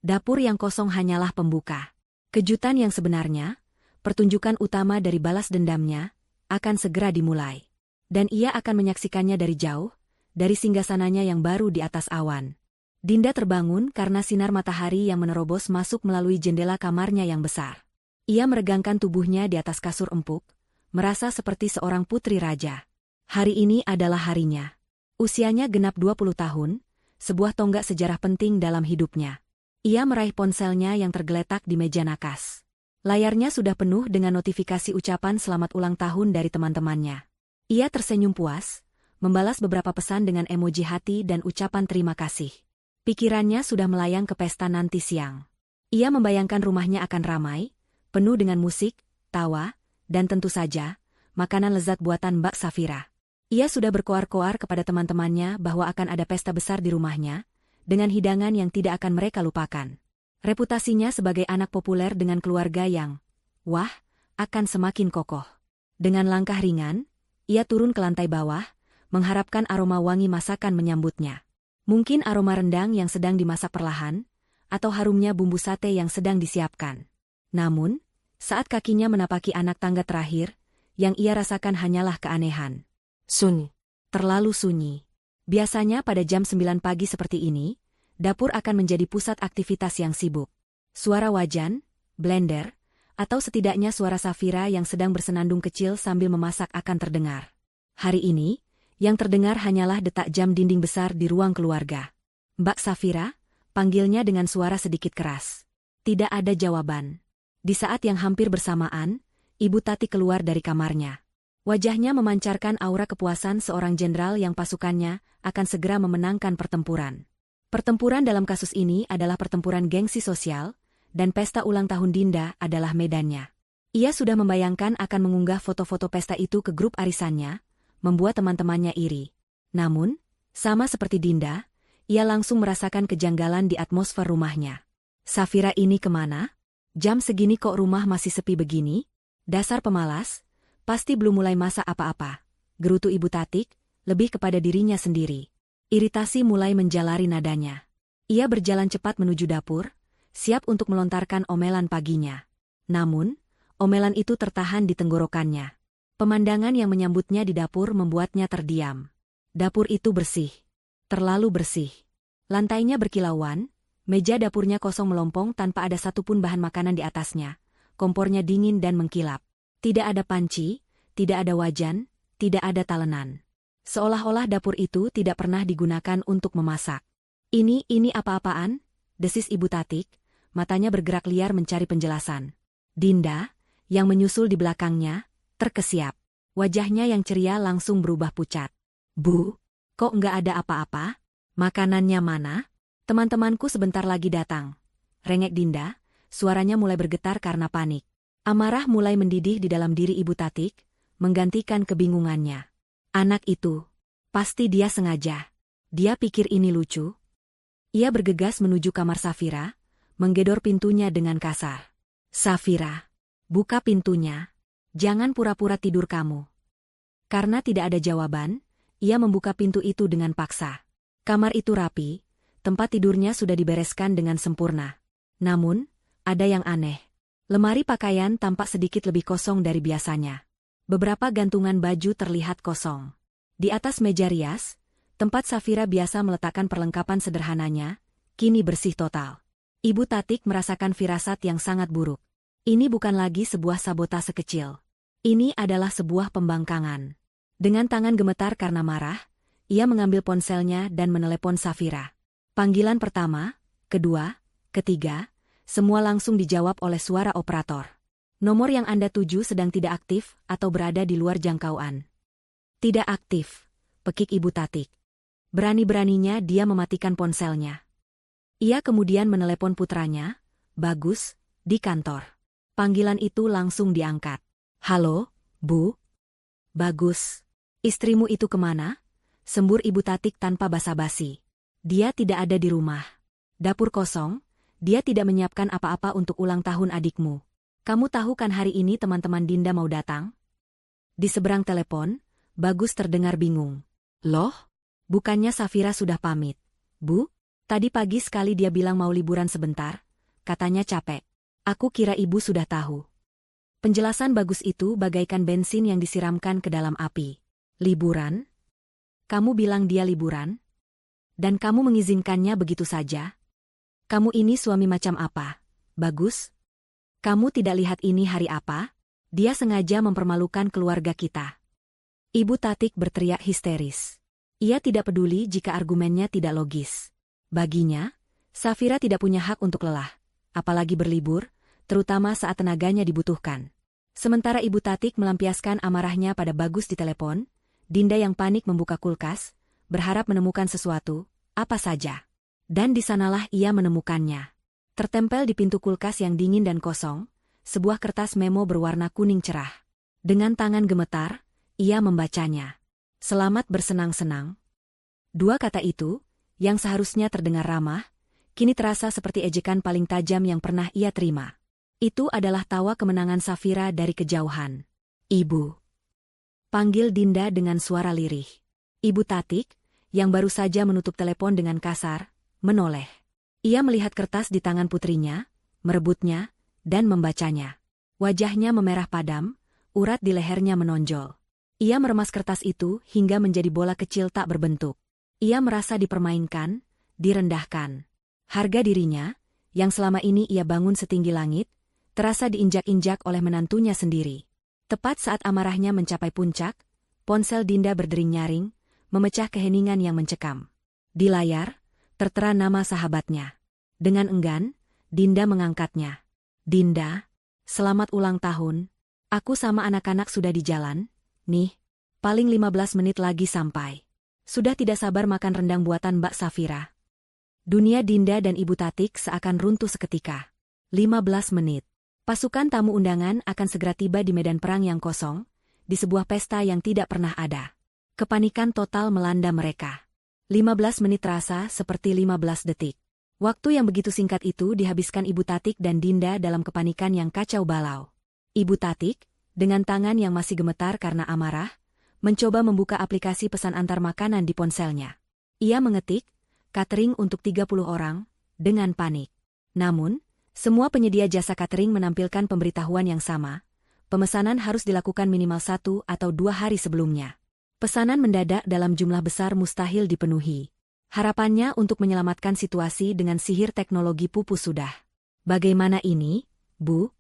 Dapur yang kosong hanyalah pembuka. Kejutan yang sebenarnya, pertunjukan utama dari balas dendamnya, akan segera dimulai. Dan ia akan menyaksikannya dari jauh, dari singgasananya yang baru di atas awan. Dinda terbangun karena sinar matahari yang menerobos masuk melalui jendela kamarnya yang besar. Ia meregangkan tubuhnya di atas kasur empuk, merasa seperti seorang putri raja. Hari ini adalah harinya. Usianya genap 20 tahun, sebuah tonggak sejarah penting dalam hidupnya. Ia meraih ponselnya yang tergeletak di meja nakas. Layarnya sudah penuh dengan notifikasi ucapan selamat ulang tahun dari teman-temannya. Ia tersenyum puas, membalas beberapa pesan dengan emoji hati dan ucapan terima kasih. Pikirannya sudah melayang ke pesta nanti siang. Ia membayangkan rumahnya akan ramai, penuh dengan musik, tawa, dan tentu saja, makanan lezat buatan Mbak Safira. Ia sudah berkoar-koar kepada teman-temannya bahwa akan ada pesta besar di rumahnya, dengan hidangan yang tidak akan mereka lupakan. Reputasinya sebagai anak populer dengan keluarga yang, wah, akan semakin kokoh. Dengan langkah ringan, ia turun ke lantai bawah, mengharapkan aroma wangi masakan menyambutnya. Mungkin aroma rendang yang sedang dimasak perlahan, atau harumnya bumbu sate yang sedang disiapkan. Namun, saat kakinya menapaki anak tangga terakhir, yang ia rasakan hanyalah keanehan. Sunyi. Terlalu sunyi. Biasanya pada jam 9 pagi seperti ini, dapur akan menjadi pusat aktivitas yang sibuk. Suara wajan, blender, atau setidaknya suara Safira yang sedang bersenandung kecil sambil memasak akan terdengar. Hari ini, yang terdengar hanyalah detak jam dinding besar di ruang keluarga. "Mbak Safira," panggilnya dengan suara sedikit keras. Tidak ada jawaban. Di saat yang hampir bersamaan, Ibu Tati keluar dari kamarnya. Wajahnya memancarkan aura kepuasan seorang jenderal yang pasukannya akan segera memenangkan pertempuran. Pertempuran dalam kasus ini adalah pertempuran gengsi sosial, dan pesta ulang tahun Dinda adalah medannya. Ia sudah membayangkan akan mengunggah foto-foto pesta itu ke grup arisannya, membuat teman-temannya iri. Namun, sama seperti Dinda, ia langsung merasakan kejanggalan di atmosfer rumahnya. Safira ini kemana? Jam segini kok rumah masih sepi begini? Dasar pemalas, pasti belum mulai masak apa-apa. Gerutu Ibu Tatik, lebih kepada dirinya sendiri. Iritasi mulai menjalari nadanya. Ia berjalan cepat menuju dapur, siap untuk melontarkan omelan paginya. Namun, omelan itu tertahan di tenggorokannya. Pemandangan yang menyambutnya di dapur membuatnya terdiam. Dapur itu bersih. Terlalu bersih. Lantainya berkilauan, meja dapurnya kosong melompong tanpa ada satupun bahan makanan di atasnya. Kompornya dingin dan mengkilap. Tidak ada panci, tidak ada wajan, tidak ada talenan. Seolah-olah dapur itu tidak pernah digunakan untuk memasak. Ini apa-apaan? Desis Ibu Tatik, matanya bergerak liar mencari penjelasan. Dinda, yang menyusul di belakangnya, terkesiap. Wajahnya yang ceria langsung berubah pucat. Bu, kok nggak ada apa-apa? Makanannya mana? Teman-temanku sebentar lagi datang. Rengek Dinda, suaranya mulai bergetar karena panik. Amarah mulai mendidih di dalam diri Ibu Tatik, menggantikan kebingungannya. Anak itu, pasti dia sengaja. Dia pikir ini lucu. Ia bergegas menuju kamar Safira, menggedor pintunya dengan kasar. Safira, buka pintunya. Jangan pura-pura tidur kamu. Karena tidak ada jawaban, ia membuka pintu itu dengan paksa. Kamar itu rapi, tempat tidurnya sudah dibereskan dengan sempurna. Namun, ada yang aneh. Lemari pakaian tampak sedikit lebih kosong dari biasanya. Beberapa gantungan baju terlihat kosong. Di atas meja rias, tempat Safira biasa meletakkan perlengkapan sederhananya, kini bersih total. Ibu Tatik merasakan firasat yang sangat buruk. Ini bukan lagi sebuah sabotase kecil. Ini adalah sebuah pembangkangan. Dengan tangan gemetar karena marah, ia mengambil ponselnya dan menelepon Safira. Panggilan pertama, kedua, ketiga, semua langsung dijawab oleh suara operator. Nomor yang Anda tuju sedang tidak aktif atau berada di luar jangkauan. Tidak aktif, pekik Ibu Tatik. Berani-beraninya dia mematikan ponselnya. Ia kemudian menelepon putranya, Bagus, di kantor. Panggilan itu langsung diangkat. Halo, Bu? Bagus. Istrimu itu kemana? Sembur Ibu Tatik tanpa basa-basi. Dia tidak ada di rumah. Dapur kosong, dia tidak menyiapkan apa-apa untuk ulang tahun adikmu. Kamu tahu kan hari ini teman-teman Dinda mau datang? Di seberang telepon, Bagus terdengar bingung. Loh? Bukannya Safira sudah pamit? Bu? Tadi pagi sekali dia bilang mau liburan sebentar, katanya capek. Aku kira ibu sudah tahu. Penjelasan Bagus itu bagaikan bensin yang disiramkan ke dalam api. Liburan? Kamu bilang dia liburan? Dan kamu mengizinkannya begitu saja? Kamu ini suami macam apa, Bagus? Kamu tidak lihat ini hari apa? Dia sengaja mempermalukan keluarga kita. Ibu Tatik berteriak histeris. Ia tidak peduli jika argumennya tidak logis. Baginya, Safira tidak punya hak untuk lelah, apalagi berlibur, terutama saat tenaganya dibutuhkan. Sementara Ibu Tatik melampiaskan amarahnya pada Bagus di telepon, Dinda yang panik membuka kulkas, berharap menemukan sesuatu, apa saja. Dan di sanalah ia menemukannya. Tertempel di pintu kulkas yang dingin dan kosong, sebuah kertas memo berwarna kuning cerah. Dengan tangan gemetar, ia membacanya. Selamat bersenang-senang. Dua kata itu, yang seharusnya terdengar ramah, kini terasa seperti ejekan paling tajam yang pernah ia terima. Itu adalah tawa kemenangan Safira dari kejauhan. Ibu. Panggil Dinda dengan suara lirih. Ibu Tatik, yang baru saja menutup telepon dengan kasar, menoleh. Ia melihat kertas di tangan putrinya, merebutnya, dan membacanya. Wajahnya memerah padam, urat di lehernya menonjol. Ia meremas kertas itu hingga menjadi bola kecil tak berbentuk. Ia merasa dipermainkan, direndahkan. Harga dirinya, yang selama ini ia bangun setinggi langit, terasa diinjak-injak oleh menantunya sendiri. Tepat saat amarahnya mencapai puncak, ponsel Dinda berdering nyaring, memecah keheningan yang mencekam. Di layar, tertera nama sahabatnya. Dengan enggan, Dinda mengangkatnya. Dinda, selamat ulang tahun. Aku sama anak-anak sudah di jalan, nih. Paling 15 menit lagi sampai. Sudah tidak sabar makan rendang buatan Mbak Safira. Dunia Dinda dan Ibu Tatik seakan runtuh seketika. 15 menit. Pasukan tamu undangan akan segera tiba di medan perang yang kosong, di sebuah pesta yang tidak pernah ada. Kepanikan total melanda mereka. 15 menit terasa seperti 15 detik. Waktu yang begitu singkat itu dihabiskan Ibu Tatik dan Dinda dalam kepanikan yang kacau balau. Ibu Tatik, dengan tangan yang masih gemetar karena amarah, mencoba membuka aplikasi pesan antar makanan di ponselnya. Ia mengetik, catering untuk 30 orang, dengan panik. Namun, semua penyedia jasa catering menampilkan pemberitahuan yang sama. Pemesanan harus dilakukan minimal 1 atau 2 hari sebelumnya. Pesanan mendadak dalam jumlah besar mustahil dipenuhi. Harapannya untuk menyelamatkan situasi dengan sihir teknologi pupus sudah. Bagaimana ini, Bu?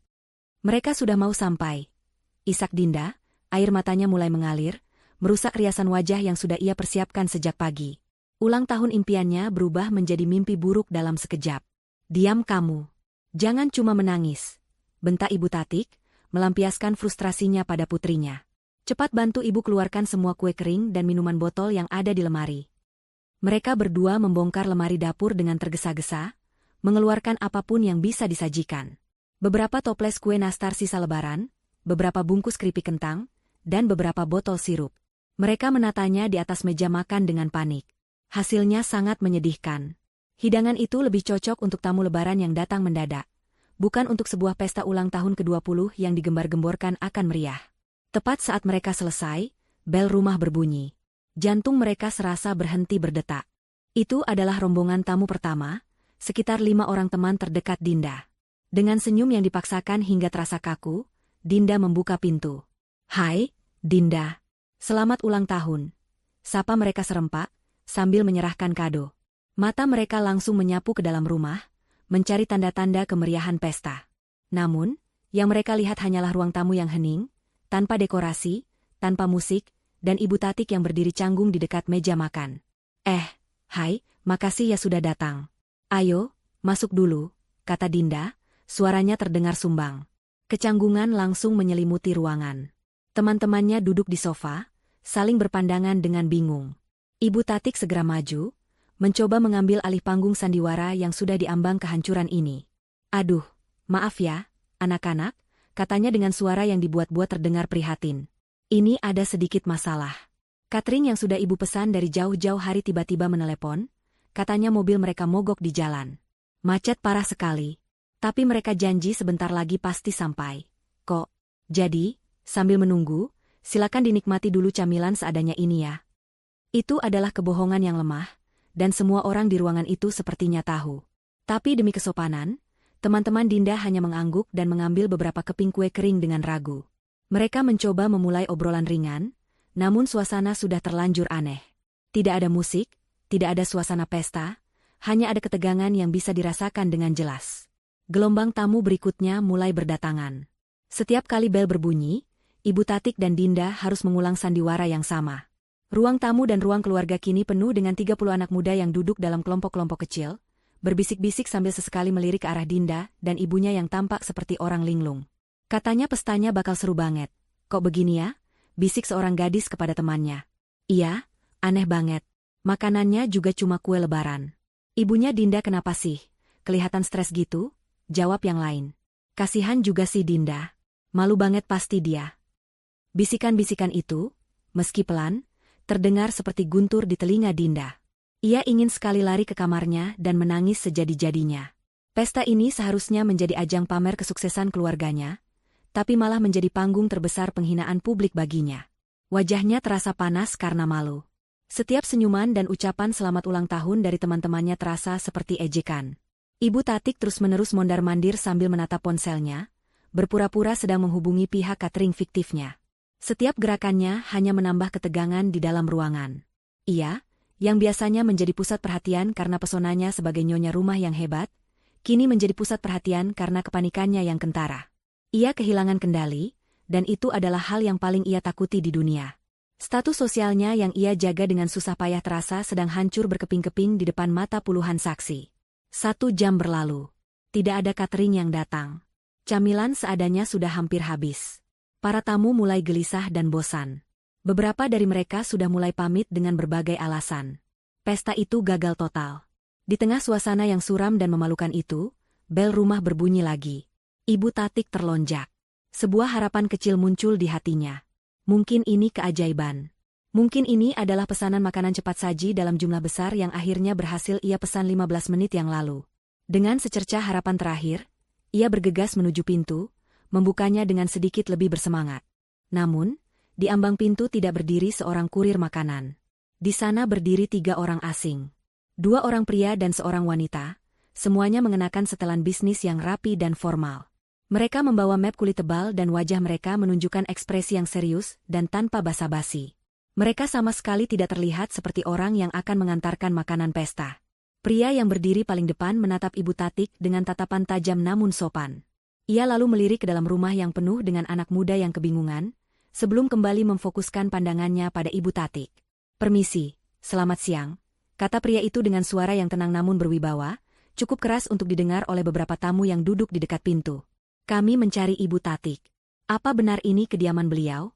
Mereka sudah mau sampai. Isak Dinda, air matanya mulai mengalir, merusak riasan wajah yang sudah ia persiapkan sejak pagi. Ulang tahun impiannya berubah menjadi mimpi buruk dalam sekejap. Diam kamu. Jangan cuma menangis, bentak Ibu Tatik, melampiaskan frustrasinya pada putrinya. Cepat bantu ibu keluarkan semua kue kering dan minuman botol yang ada di lemari. Mereka berdua membongkar lemari dapur dengan tergesa-gesa, mengeluarkan apapun yang bisa disajikan. Beberapa toples kue nastar sisa lebaran, beberapa bungkus keripik kentang, dan beberapa botol sirup. Mereka menatanya di atas meja makan dengan panik. Hasilnya sangat menyedihkan. Hidangan itu lebih cocok untuk tamu lebaran yang datang mendadak, bukan untuk sebuah pesta ulang tahun ke-20 yang digembar-gemborkan akan meriah. Tepat saat mereka selesai, bel rumah berbunyi. Jantung mereka serasa berhenti berdetak. Itu adalah rombongan tamu pertama, sekitar 5 orang teman terdekat Dinda. Dengan senyum yang dipaksakan hingga terasa kaku, Dinda membuka pintu. "Hai, Dinda. Selamat ulang tahun." Sapa mereka serempak, sambil menyerahkan kado. Mata mereka langsung menyapu ke dalam rumah, mencari tanda-tanda kemeriahan pesta. Namun, yang mereka lihat hanyalah ruang tamu yang hening, tanpa dekorasi, tanpa musik, dan Ibu Tatik yang berdiri canggung di dekat meja makan. Hai, makasih ya sudah datang. Ayo, masuk dulu," kata Dinda, suaranya terdengar sumbang. Kecanggungan langsung menyelimuti ruangan. Teman-temannya duduk di sofa, saling berpandangan dengan bingung. Ibu Tatik segera maju, mencoba mengambil alih panggung sandiwara yang sudah diambang kehancuran ini. "Aduh, maaf ya, anak-anak," katanya dengan suara yang dibuat-buat terdengar prihatin. "Ini ada sedikit masalah. Catering yang sudah ibu pesan dari jauh-jauh hari tiba-tiba menelepon, katanya mobil mereka mogok di jalan. Macet parah sekali. Tapi mereka janji sebentar lagi pasti sampai. Kok? Jadi, sambil menunggu, silakan dinikmati dulu camilan seadanya ini ya." Itu adalah kebohongan yang lemah, dan semua orang di ruangan itu sepertinya tahu. Tapi demi kesopanan, teman-teman Dinda hanya mengangguk dan mengambil beberapa keping kue kering dengan ragu. Mereka mencoba memulai obrolan ringan, namun suasana sudah terlanjur aneh. Tidak ada musik, tidak ada suasana pesta, hanya ada ketegangan yang bisa dirasakan dengan jelas. Gelombang tamu berikutnya mulai berdatangan. Setiap kali bel berbunyi, Ibu Tatik dan Dinda harus mengulang sandiwara yang sama. Ruang tamu dan ruang keluarga kini penuh dengan 30 anak muda yang duduk dalam kelompok-kelompok kecil, berbisik-bisik sambil sesekali melirik ke arah Dinda dan ibunya yang tampak seperti orang linglung. Katanya pestanya bakal seru banget. "Kok begini ya?" bisik seorang gadis kepada temannya. "Iya, aneh banget. Makanannya juga cuma kue lebaran." "Ibunya Dinda kenapa sih? Kelihatan stres gitu?" jawab yang lain. "Kasihan juga sih Dinda. Malu banget pasti dia." Bisikan-bisikan itu, meski pelan, terdengar seperti guntur di telinga Dinda. Ia ingin sekali lari ke kamarnya dan menangis sejadi-jadinya. Pesta ini seharusnya menjadi ajang pamer kesuksesan keluarganya, tapi malah menjadi panggung terbesar penghinaan publik baginya. Wajahnya terasa panas karena malu. Setiap senyuman dan ucapan selamat ulang tahun dari teman-temannya terasa seperti ejekan. Ibu Tatik terus-menerus mondar-mandir sambil menatap ponselnya, berpura-pura sedang menghubungi pihak catering fiktifnya. Setiap gerakannya hanya menambah ketegangan di dalam ruangan. Ia, yang biasanya menjadi pusat perhatian karena pesonanya sebagai nyonya rumah yang hebat, kini menjadi pusat perhatian karena kepanikannya yang kentara. Ia kehilangan kendali, dan itu adalah hal yang paling ia takuti di dunia. Status sosialnya yang ia jaga dengan susah payah terasa sedang hancur berkeping-keping di depan mata puluhan saksi. 1 jam berlalu. Tidak ada catering yang datang. Camilan seadanya sudah hampir habis. Para tamu mulai gelisah dan bosan. Beberapa dari mereka sudah mulai pamit dengan berbagai alasan. Pesta itu gagal total. Di tengah suasana yang suram dan memalukan itu, bel rumah berbunyi lagi. Ibu Tatik terlonjak. Sebuah harapan kecil muncul di hatinya. Mungkin ini keajaiban. Mungkin ini adalah pesanan makanan cepat saji dalam jumlah besar yang akhirnya berhasil ia pesan 15 menit yang lalu. Dengan secercah harapan terakhir, ia bergegas menuju pintu, membukanya dengan sedikit lebih bersemangat. Namun, di ambang pintu tidak berdiri seorang kurir makanan. Di sana berdiri 3 orang asing. 2 orang pria dan seorang wanita, semuanya mengenakan setelan bisnis yang rapi dan formal. Mereka membawa map kulit tebal dan wajah mereka menunjukkan ekspresi yang serius dan tanpa basa-basi. Mereka sama sekali tidak terlihat seperti orang yang akan mengantarkan makanan pesta. Pria yang berdiri paling depan menatap Ibu Tatik dengan tatapan tajam namun sopan. Ia lalu melirik ke dalam rumah yang penuh dengan anak muda yang kebingungan, sebelum kembali memfokuskan pandangannya pada Ibu Tatik. "Permisi, selamat siang," kata pria itu dengan suara yang tenang namun berwibawa, cukup keras untuk didengar oleh beberapa tamu yang duduk di dekat pintu. "Kami mencari Ibu Tatik. Apa benar ini kediaman beliau?"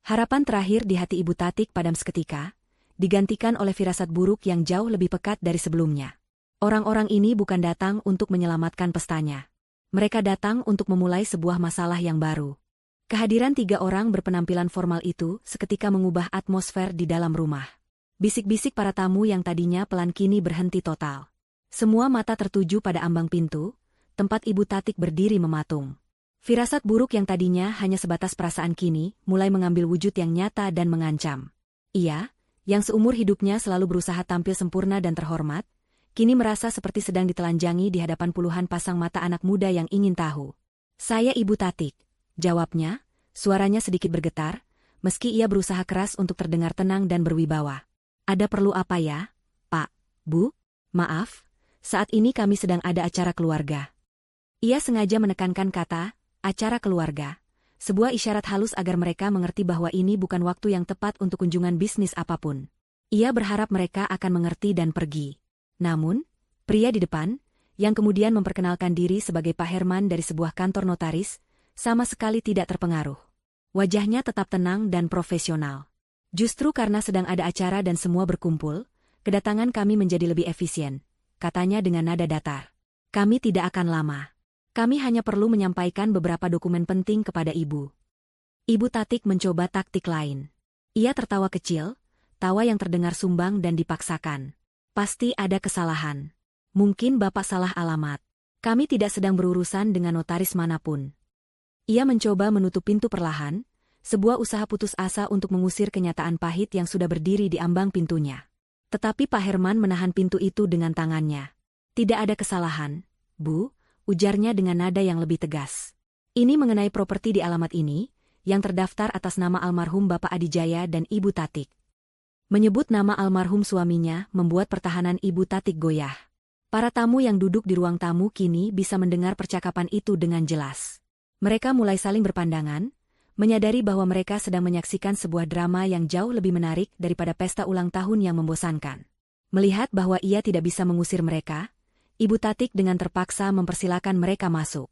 Harapan terakhir di hati Ibu Tatik padam seketika, digantikan oleh firasat buruk yang jauh lebih pekat dari sebelumnya. Orang-orang ini bukan datang untuk menyelamatkan pestanya. Mereka datang untuk memulai sebuah masalah yang baru. Kehadiran 3 orang berpenampilan formal itu seketika mengubah atmosfer di dalam rumah. Bisik-bisik para tamu yang tadinya pelan kini berhenti total. Semua mata tertuju pada ambang pintu, tempat Ibu Tatik berdiri mematung. Firasat buruk yang tadinya hanya sebatas perasaan kini, mulai mengambil wujud yang nyata dan mengancam. Ia, yang seumur hidupnya selalu berusaha tampil sempurna dan terhormat, kini merasa seperti sedang ditelanjangi di hadapan puluhan pasang mata anak muda yang ingin tahu. "Saya Ibu Tatik," jawabnya, suaranya sedikit bergetar, meski ia berusaha keras untuk terdengar tenang dan berwibawa. "Ada perlu apa ya, Pak, Bu? Maaf, saat ini kami sedang ada acara keluarga." Ia sengaja menekankan kata, acara keluarga, sebuah isyarat halus agar mereka mengerti bahwa ini bukan waktu yang tepat untuk kunjungan bisnis apapun. Ia berharap mereka akan mengerti dan pergi. Namun, pria di depan, yang kemudian memperkenalkan diri sebagai Pak Herman dari sebuah kantor notaris, sama sekali tidak terpengaruh. Wajahnya tetap tenang dan profesional. "Justru karena sedang ada acara dan semua berkumpul, kedatangan kami menjadi lebih efisien," katanya dengan nada datar. "Kami tidak akan lama. Kami hanya perlu menyampaikan beberapa dokumen penting kepada Ibu." Ibu Tatik mencoba taktik lain. Ia tertawa kecil, tawa yang terdengar sumbang dan dipaksakan. "Pasti ada kesalahan. Mungkin Bapak salah alamat. Kami tidak sedang berurusan dengan notaris manapun." Ia mencoba menutup pintu perlahan, sebuah usaha putus asa untuk mengusir kenyataan pahit yang sudah berdiri di ambang pintunya. Tetapi Pak Herman menahan pintu itu dengan tangannya. "Tidak ada kesalahan, Bu," ujarnya dengan nada yang lebih tegas. "Ini mengenai properti di alamat ini, yang terdaftar atas nama almarhum Bapak Adijaya dan Ibu Tatik." Menyebut nama almarhum suaminya membuat pertahanan Ibu Tatik goyah. Para tamu yang duduk di ruang tamu kini bisa mendengar percakapan itu dengan jelas. Mereka mulai saling berpandangan, menyadari bahwa mereka sedang menyaksikan sebuah drama yang jauh lebih menarik daripada pesta ulang tahun yang membosankan. Melihat bahwa ia tidak bisa mengusir mereka, Ibu Tatik dengan terpaksa mempersilakan mereka masuk.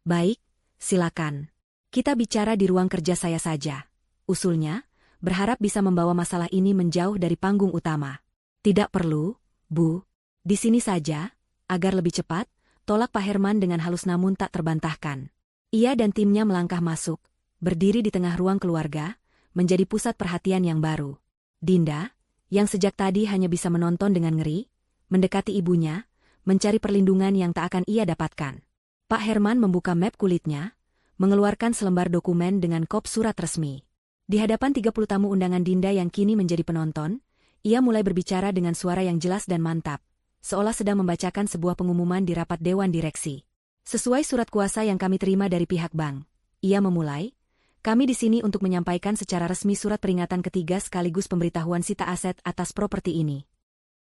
"Baik, silakan. Kita bicara di ruang kerja saya saja," usulnya, berharap bisa membawa masalah ini menjauh dari panggung utama. "Tidak perlu, Bu. Di sini saja, agar lebih cepat," tolak Pak Herman dengan halus namun tak terbantahkan. Ia dan timnya melangkah masuk, berdiri di tengah ruang keluarga, menjadi pusat perhatian yang baru. Dinda, yang sejak tadi hanya bisa menonton dengan ngeri, mendekati ibunya, mencari perlindungan yang tak akan ia dapatkan. Pak Herman membuka map kulitnya, mengeluarkan selembar dokumen dengan kop surat resmi. Di hadapan 30 tamu undangan Dinda yang kini menjadi penonton, ia mulai berbicara dengan suara yang jelas dan mantap, seolah sedang membacakan sebuah pengumuman di rapat dewan direksi. "Sesuai surat kuasa yang kami terima dari pihak bank," ia memulai, "kami di sini untuk menyampaikan secara resmi surat peringatan ketiga sekaligus pemberitahuan sita aset atas properti ini."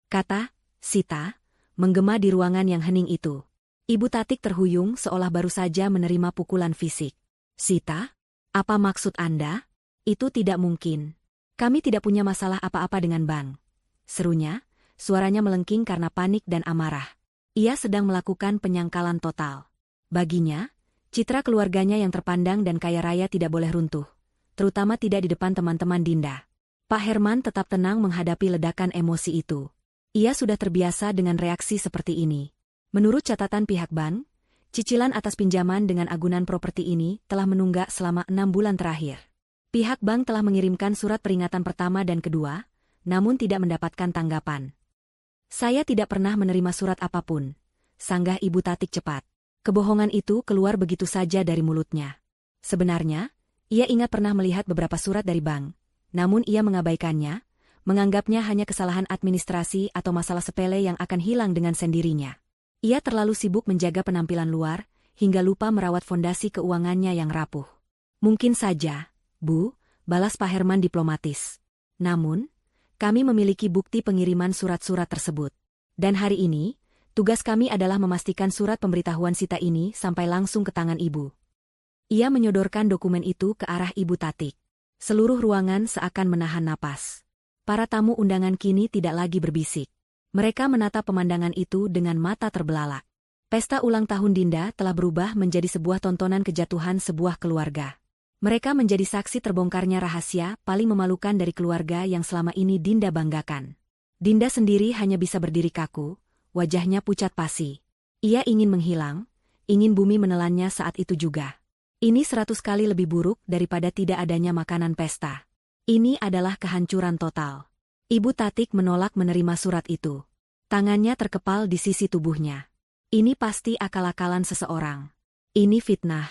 Kata "sita" menggema di ruangan yang hening itu. Ibu Tatik terhuyung seolah baru saja menerima pukulan fisik. "Sita? Apa maksud Anda? Itu tidak mungkin. Kami tidak punya masalah apa-apa dengan bank," serunya, suaranya melengking karena panik dan amarah. Ia sedang melakukan penyangkalan total. Baginya, citra keluarganya yang terpandang dan kaya raya tidak boleh runtuh, terutama tidak di depan teman-teman Dinda. Pak Herman tetap tenang menghadapi ledakan emosi itu. Ia sudah terbiasa dengan reaksi seperti ini. Menurut catatan pihak bank, Cicilan atas pinjaman dengan agunan properti ini telah menunggak selama 6 bulan terakhir. Pihak bank telah mengirimkan surat peringatan pertama dan kedua, namun tidak mendapatkan tanggapan. Saya tidak pernah menerima surat apapun, sanggah Ibu Tatik cepat. Kebohongan itu keluar begitu saja dari mulutnya. Sebenarnya, ia ingat pernah melihat beberapa surat dari bank, namun ia mengabaikannya, menganggapnya hanya kesalahan administrasi atau masalah sepele yang akan hilang dengan sendirinya. Ia terlalu sibuk menjaga penampilan luar, hingga lupa merawat fondasi keuangannya yang rapuh. Mungkin saja, Bu, balas Pak Herman diplomatis. Namun, kami memiliki bukti pengiriman surat-surat tersebut. Dan hari ini, tugas kami adalah memastikan surat pemberitahuan Sita ini sampai langsung ke tangan Ibu. Ia menyodorkan dokumen itu ke arah Ibu Tatik. Seluruh ruangan seakan menahan napas. Para tamu undangan kini tidak lagi berbisik. Mereka menatap pemandangan itu dengan mata terbelalak. Pesta ulang tahun Dinda telah berubah menjadi sebuah tontonan kejatuhan sebuah keluarga. Mereka menjadi saksi terbongkarnya rahasia paling memalukan dari keluarga yang selama ini Dinda banggakan. Dinda sendiri hanya bisa berdiri kaku, wajahnya pucat pasi. Ia ingin menghilang, ingin bumi menelannya saat itu juga. Ini 100 kali lebih buruk daripada tidak adanya makanan pesta. Ini adalah kehancuran total. Ibu Tatik menolak menerima surat itu. Tangannya terkepal di sisi tubuhnya. Ini pasti akal-akalan seseorang. Ini fitnah.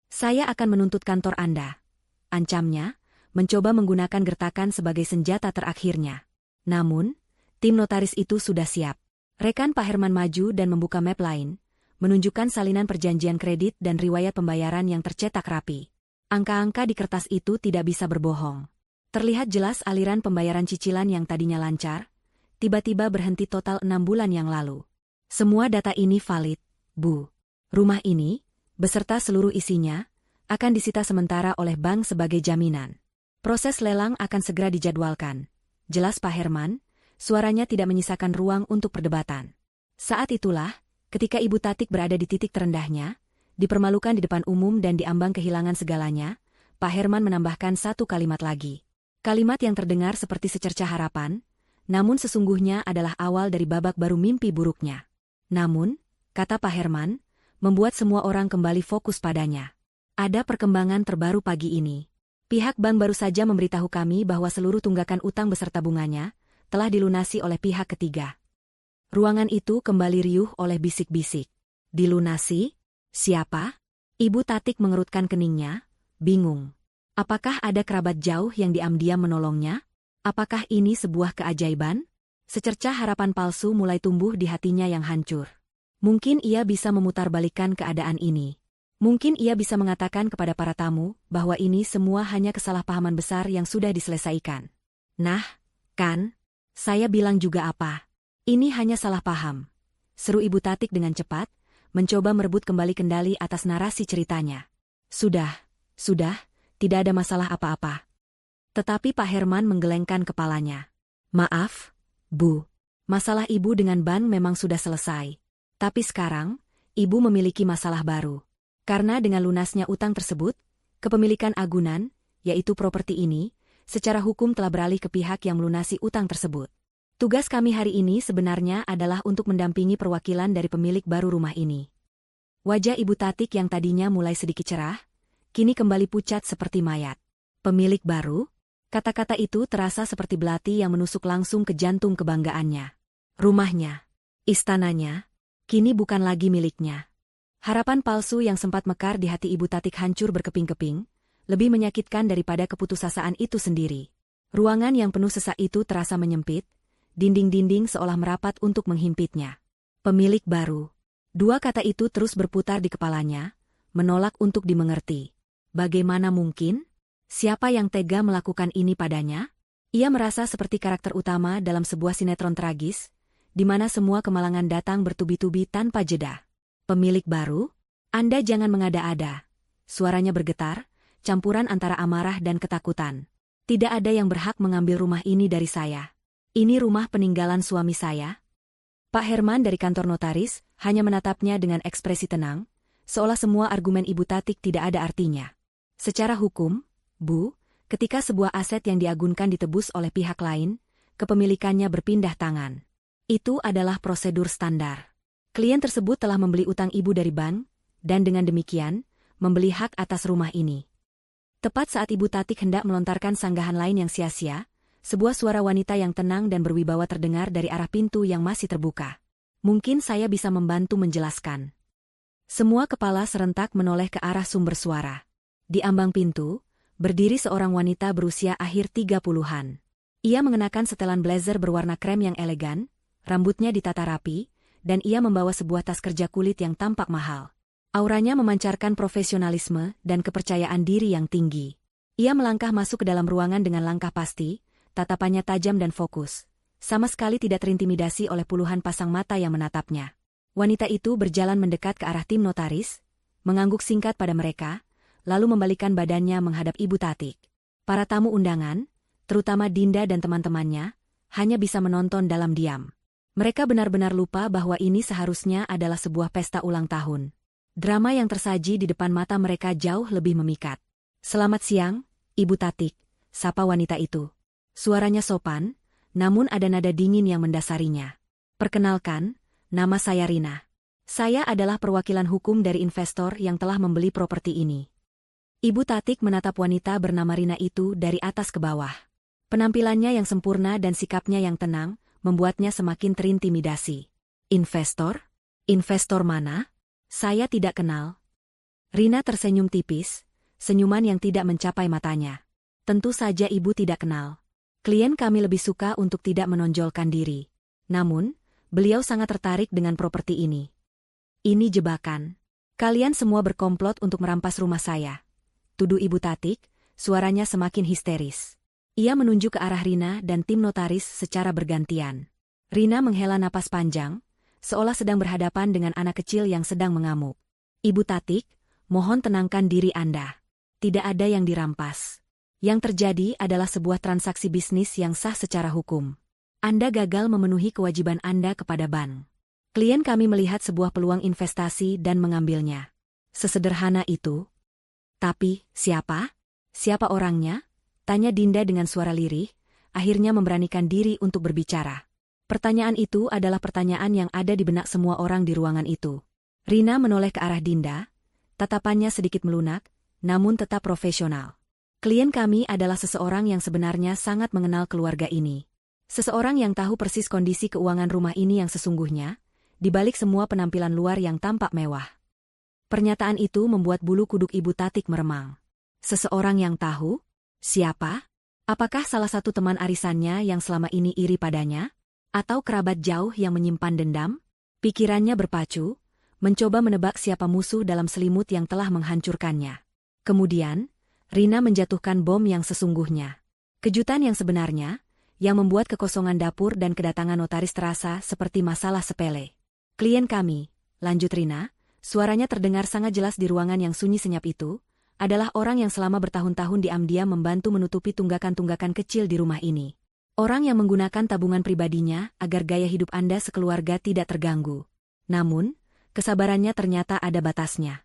Saya akan menuntut kantor Anda. Ancamnya, mencoba menggunakan gertakan sebagai senjata terakhirnya. Namun, tim notaris itu sudah siap. Rekan Pak Herman maju dan membuka map lain, menunjukkan salinan perjanjian kredit dan riwayat pembayaran yang tercetak rapi. Angka-angka di kertas itu tidak bisa berbohong. Terlihat jelas aliran pembayaran cicilan yang tadinya lancar, tiba-tiba berhenti total 6 bulan yang lalu. Semua data ini valid, Bu. Rumah ini, beserta seluruh isinya, akan disita sementara oleh bank sebagai jaminan. Proses lelang akan segera dijadwalkan. Jelas Pak Herman, suaranya tidak menyisakan ruang untuk perdebatan. Saat itulah, ketika Ibu Tatik berada di titik terendahnya, dipermalukan di depan umum dan diambang kehilangan segalanya, Pak Herman menambahkan satu kalimat lagi. Kalimat yang terdengar seperti secercah harapan, namun sesungguhnya adalah awal dari babak baru mimpi buruknya. Namun, kata Pak Herman, membuat semua orang kembali fokus padanya. Ada perkembangan terbaru pagi ini. Pihak bank baru saja memberitahu kami bahwa seluruh tunggakan utang beserta bunganya telah dilunasi oleh pihak ketiga. Ruangan itu kembali riuh oleh bisik-bisik. Dilunasi? Siapa? Ibu Tatik mengerutkan keningnya, bingung. Apakah ada kerabat jauh yang diam-diam menolongnya? Apakah ini sebuah keajaiban? Secercah harapan palsu mulai tumbuh di hatinya yang hancur. Mungkin ia bisa memutarbalikkan keadaan ini. Mungkin ia bisa mengatakan kepada para tamu bahwa ini semua hanya kesalahpahaman besar yang sudah diselesaikan. Nah, kan? Saya bilang juga apa? Ini hanya salah paham. Seru Ibu Tatik dengan cepat, mencoba merebut kembali kendali atas narasi ceritanya. Sudah. Tidak ada masalah apa-apa. Tetapi Pak Herman menggelengkan kepalanya. Maaf, Bu. Masalah Ibu dengan bank memang sudah selesai. Tapi sekarang, Ibu memiliki masalah baru. Karena dengan lunasnya utang tersebut, kepemilikan agunan, yaitu properti ini, secara hukum telah beralih ke pihak yang melunasi utang tersebut. Tugas kami hari ini sebenarnya adalah untuk mendampingi perwakilan dari pemilik baru rumah ini. Wajah Ibu Tatik yang tadinya mulai sedikit cerah, kini kembali pucat seperti mayat. Pemilik baru? Kata-kata itu terasa seperti belati yang menusuk langsung ke jantung kebanggaannya. Rumahnya, istananya, kini bukan lagi miliknya. Harapan palsu yang sempat mekar di hati Ibu Tatik hancur berkeping-keping, lebih menyakitkan daripada keputusasaan itu sendiri. Ruangan yang penuh sesak itu terasa menyempit, dinding-dinding seolah merapat untuk menghimpitnya. Pemilik baru. Dua kata itu terus berputar di kepalanya, menolak untuk dimengerti. Bagaimana mungkin? Siapa yang tega melakukan ini padanya? Ia merasa seperti karakter utama dalam sebuah sinetron tragis, di mana semua kemalangan datang bertubi-tubi tanpa jeda. Pemilik baru? Anda jangan mengada-ada. Suaranya bergetar, campuran antara amarah dan ketakutan. Tidak ada yang berhak mengambil rumah ini dari saya. Ini rumah peninggalan suami saya. Pak Herman dari kantor notaris hanya menatapnya dengan ekspresi tenang, seolah semua argumen Ibu Tatik tidak ada artinya. Secara hukum, Bu, ketika sebuah aset yang diagunkan ditebus oleh pihak lain, kepemilikannya berpindah tangan. Itu adalah prosedur standar. Klien tersebut telah membeli utang Ibu dari bank, dan dengan demikian, membeli hak atas rumah ini. Tepat saat Ibu Tatik hendak melontarkan sanggahan lain yang sia-sia, sebuah suara wanita yang tenang dan berwibawa terdengar dari arah pintu yang masih terbuka. Mungkin saya bisa membantu menjelaskan. Semua kepala serentak menoleh ke arah sumber suara. Di ambang pintu, berdiri seorang wanita berusia akhir 30-an. Ia mengenakan setelan blazer berwarna krem yang elegan, rambutnya ditata rapi, dan ia membawa sebuah tas kerja kulit yang tampak mahal. Auranya memancarkan profesionalisme dan kepercayaan diri yang tinggi. Ia melangkah masuk ke dalam ruangan dengan langkah pasti, tatapannya tajam dan fokus. Sama sekali tidak terintimidasi oleh puluhan pasang mata yang menatapnya. Wanita itu berjalan mendekat ke arah tim notaris, mengangguk singkat pada mereka, lalu membalikkan badannya menghadap Ibu Tatik. Para tamu undangan, terutama Dinda dan teman-temannya, hanya bisa menonton dalam diam. Mereka benar-benar lupa bahwa ini seharusnya adalah sebuah pesta ulang tahun. Drama yang tersaji di depan mata mereka jauh lebih memikat. "Selamat siang, Ibu Tatik," sapa wanita itu. Suaranya sopan, namun ada nada dingin yang mendasarinya. "Perkenalkan, nama saya Rina. Saya adalah perwakilan hukum dari investor yang telah membeli properti ini." Ibu Tatik menatap wanita bernama Rina itu dari atas ke bawah. Penampilannya yang sempurna dan sikapnya yang tenang, membuatnya semakin terintimidasi. "Investor? Investor mana? Saya tidak kenal." Rina tersenyum tipis, senyuman yang tidak mencapai matanya. "Tentu saja ibu tidak kenal. Klien kami lebih suka untuk tidak menonjolkan diri. Namun, beliau sangat tertarik dengan properti ini. Ini jebakan. Kalian semua berkomplot untuk merampas rumah saya," tuduh Ibu Tatik, suaranya semakin histeris. Ia menunjuk ke arah Rina dan tim notaris secara bergantian. Rina menghela napas panjang, seolah sedang berhadapan dengan anak kecil yang sedang mengamuk. "Ibu Tatik, mohon tenangkan diri Anda. Tidak ada yang dirampas. Yang terjadi adalah sebuah transaksi bisnis yang sah secara hukum. Anda gagal memenuhi kewajiban Anda kepada bank. Klien kami melihat sebuah peluang investasi dan mengambilnya. Sesederhana itu." "Tapi, siapa? Siapa orangnya?" tanya Dinda dengan suara lirih, akhirnya memberanikan diri untuk berbicara. Pertanyaan itu adalah pertanyaan yang ada di benak semua orang di ruangan itu. Rina menoleh ke arah Dinda, tatapannya sedikit melunak, namun tetap profesional. "Klien kami adalah seseorang yang sebenarnya sangat mengenal keluarga ini. Seseorang yang tahu persis kondisi keuangan rumah ini yang sesungguhnya, di balik semua penampilan luar yang tampak mewah." Pernyataan itu membuat bulu kuduk Ibu Tatik meremang. Seseorang yang tahu? Siapa? Apakah salah satu teman arisannya yang selama ini iri padanya? Atau kerabat jauh yang menyimpan dendam? Pikirannya berpacu, mencoba menebak siapa musuh dalam selimut yang telah menghancurkannya. Kemudian, Rina menjatuhkan bom yang sesungguhnya. Kejutan yang sebenarnya, yang membuat kekosongan dapur dan kedatangan notaris terasa seperti masalah sepele. "Klien kami," lanjut Rina, suaranya terdengar sangat jelas di ruangan yang sunyi senyap itu, "adalah orang yang selama bertahun-tahun diam-diam membantu menutupi tunggakan-tunggakan kecil di rumah ini. Orang yang menggunakan tabungan pribadinya agar gaya hidup Anda sekeluarga tidak terganggu. Namun, kesabarannya ternyata ada batasnya."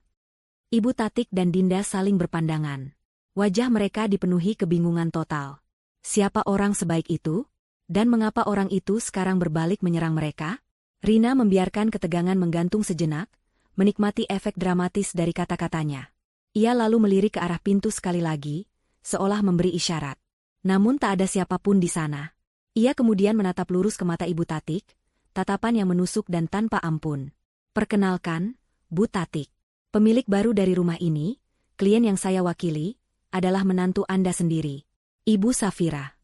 Ibu Tatik dan Dinda saling berpandangan. Wajah mereka dipenuhi kebingungan total. Siapa orang sebaik itu? Dan mengapa orang itu sekarang berbalik menyerang mereka? Rina membiarkan ketegangan menggantung sejenak, menikmati efek dramatis dari kata-katanya. Ia lalu melirik ke arah pintu sekali lagi, seolah memberi isyarat. Namun tak ada siapapun di sana. Ia kemudian menatap lurus ke mata Ibu Tatik, tatapan yang menusuk dan tanpa ampun. "Perkenalkan, Bu Tatik. Pemilik baru dari rumah ini, klien yang saya wakili, adalah menantu Anda sendiri, Ibu Safira."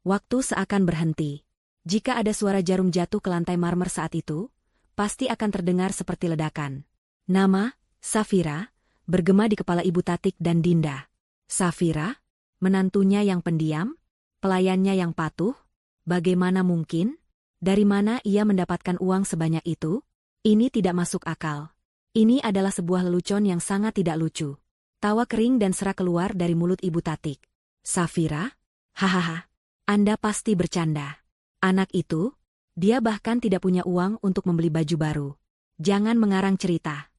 Waktu seakan berhenti. Jika ada suara jarum jatuh ke lantai marmer saat itu, pasti akan terdengar seperti ledakan. Nama, Safira, bergema di kepala Ibu Tatik dan Dinda. Safira? Menantunya yang pendiam? Pelayannya yang patuh? Bagaimana mungkin? Dari mana ia mendapatkan uang sebanyak itu? Ini tidak masuk akal. Ini adalah sebuah lelucon yang sangat tidak lucu. Tawa kering dan serak keluar dari mulut Ibu Tatik. "Safira? Hahaha. Anda pasti bercanda. Anak itu, dia bahkan tidak punya uang untuk membeli baju baru. Jangan mengarang cerita."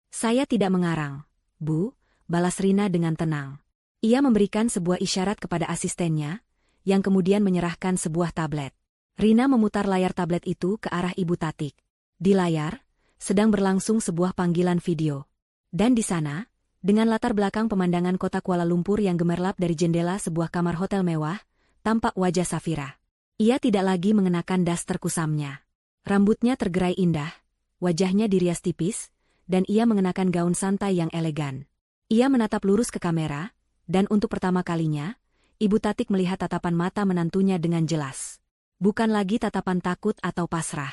"Saya tidak mengarang, Bu," balas Rina dengan tenang. Ia memberikan sebuah isyarat kepada asistennya, yang kemudian menyerahkan sebuah tablet. Rina memutar layar tablet itu ke arah Ibu Tatik. Di layar, sedang berlangsung sebuah panggilan video. Dan di sana, dengan latar belakang pemandangan kota Kuala Lumpur yang gemerlap dari jendela sebuah kamar hotel mewah, tampak wajah Safira. Ia tidak lagi mengenakan daster kusamnya. Rambutnya tergerai indah, wajahnya dirias tipis, dan ia mengenakan gaun santai yang elegan. Ia menatap lurus ke kamera, dan untuk pertama kalinya, Ibu Tatik melihat tatapan mata menantunya dengan jelas. Bukan lagi tatapan takut atau pasrah,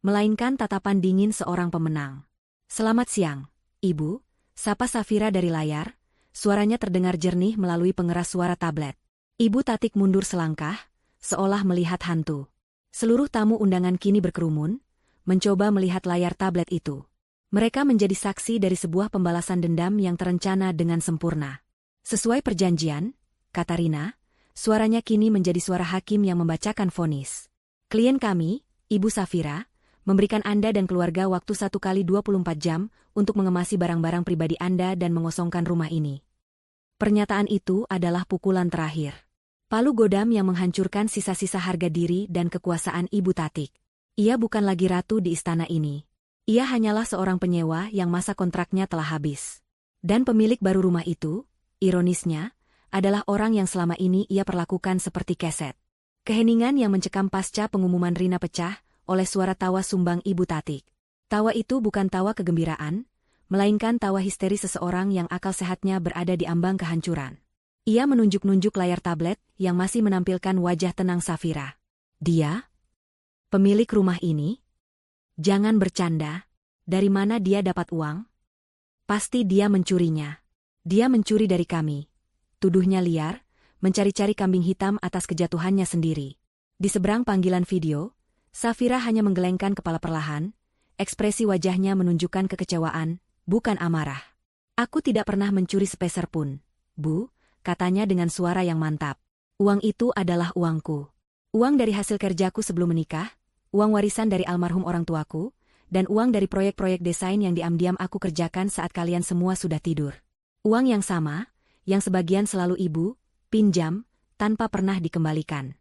melainkan tatapan dingin seorang pemenang. "Selamat siang, Ibu," sapa Safira dari layar, suaranya terdengar jernih melalui pengeras suara tablet. Ibu Tatik mundur selangkah, seolah melihat hantu. Seluruh tamu undangan kini berkerumun, mencoba melihat layar tablet itu. Mereka menjadi saksi dari sebuah pembalasan dendam yang terencana dengan sempurna. "Sesuai perjanjian," kata Rina, suaranya kini menjadi suara hakim yang membacakan vonis. "Klien kami, Ibu Safira, memberikan Anda dan keluarga waktu 1 kali 24 jam untuk mengemasi barang-barang pribadi Anda dan mengosongkan rumah ini." Pernyataan itu adalah pukulan terakhir. Palu godam yang menghancurkan sisa-sisa harga diri dan kekuasaan Ibu Tatik. Ia bukan lagi ratu di istana ini. Ia hanyalah seorang penyewa yang masa kontraknya telah habis. Dan pemilik baru rumah itu, ironisnya, adalah orang yang selama ini ia perlakukan seperti keset. Keheningan yang mencekam pasca pengumuman Rina pecah oleh suara tawa sumbang Ibu Tatik. Tawa itu bukan tawa kegembiraan, melainkan tawa histeri seseorang yang akal sehatnya berada di ambang kehancuran. Ia menunjuk-nunjuk layar tablet yang masih menampilkan wajah tenang Safira. "Dia? Pemilik rumah ini? Jangan bercanda. Dari mana dia dapat uang? Pasti dia mencurinya. Dia mencuri dari kami," tuduhnya liar, mencari-cari kambing hitam atas kejatuhannya sendiri. Di seberang panggilan video, Safira hanya menggelengkan kepala perlahan, ekspresi wajahnya menunjukkan kekecewaan, bukan amarah. "Aku tidak pernah mencuri sepeser pun, Bu," katanya dengan suara yang mantap. "Uang itu adalah uangku. Uang dari hasil kerjaku sebelum menikah, uang warisan dari almarhum orang tuaku, dan uang dari proyek-proyek desain yang diam-diam aku kerjakan saat kalian semua sudah tidur. Uang yang sama, yang sebagian selalu Ibu pinjam, tanpa pernah dikembalikan."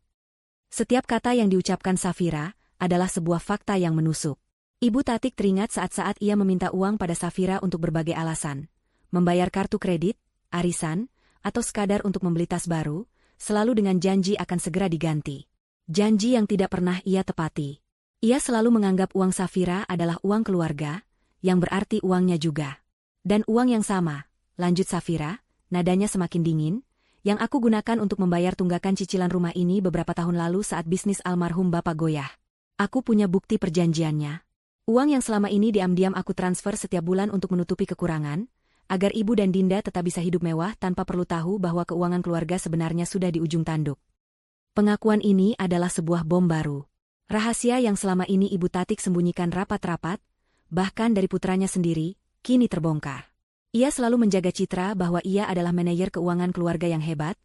Setiap kata yang diucapkan Safira adalah sebuah fakta yang menusuk. Ibu Tatik teringat saat-saat ia meminta uang pada Safira untuk berbagai alasan, membayar kartu kredit, arisan, atau sekadar untuk membeli tas baru, selalu dengan janji akan segera diganti. Janji yang tidak pernah ia tepati. Ia selalu menganggap uang Safira adalah uang keluarga, yang berarti uangnya juga. "Dan uang yang sama," lanjut Safira, nadanya semakin dingin, "yang aku gunakan untuk membayar tunggakan cicilan rumah ini beberapa tahun lalu saat bisnis almarhum Bapak goyah. Aku punya bukti perjanjiannya. Uang yang selama ini diam-diam aku transfer setiap bulan untuk menutupi kekurangan, agar Ibu dan Dinda tetap bisa hidup mewah tanpa perlu tahu bahwa keuangan keluarga sebenarnya sudah di ujung tanduk." Pengakuan ini adalah sebuah bom baru. Rahasia yang selama ini Ibu Tatik sembunyikan rapat-rapat, bahkan dari putranya sendiri, kini terbongkar. Ia selalu menjaga citra bahwa ia adalah manajer keuangan keluarga yang hebat,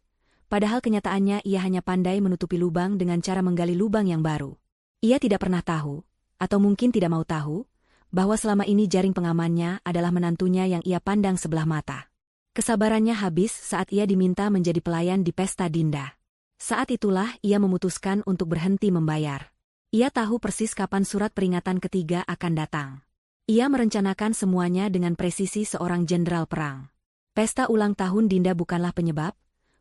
padahal kenyataannya ia hanya pandai menutupi lubang dengan cara menggali lubang yang baru. Ia tidak pernah tahu, atau mungkin tidak mau tahu, bahwa selama ini jaring pengamannya adalah menantunya yang ia pandang sebelah mata. Kesabarannya habis saat ia diminta menjadi pelayan di pesta Dinda. Saat itulah ia memutuskan untuk berhenti membayar. Ia tahu persis kapan surat peringatan ketiga akan datang. Ia merencanakan semuanya dengan presisi seorang jenderal perang. Pesta ulang tahun Dinda bukanlah penyebab,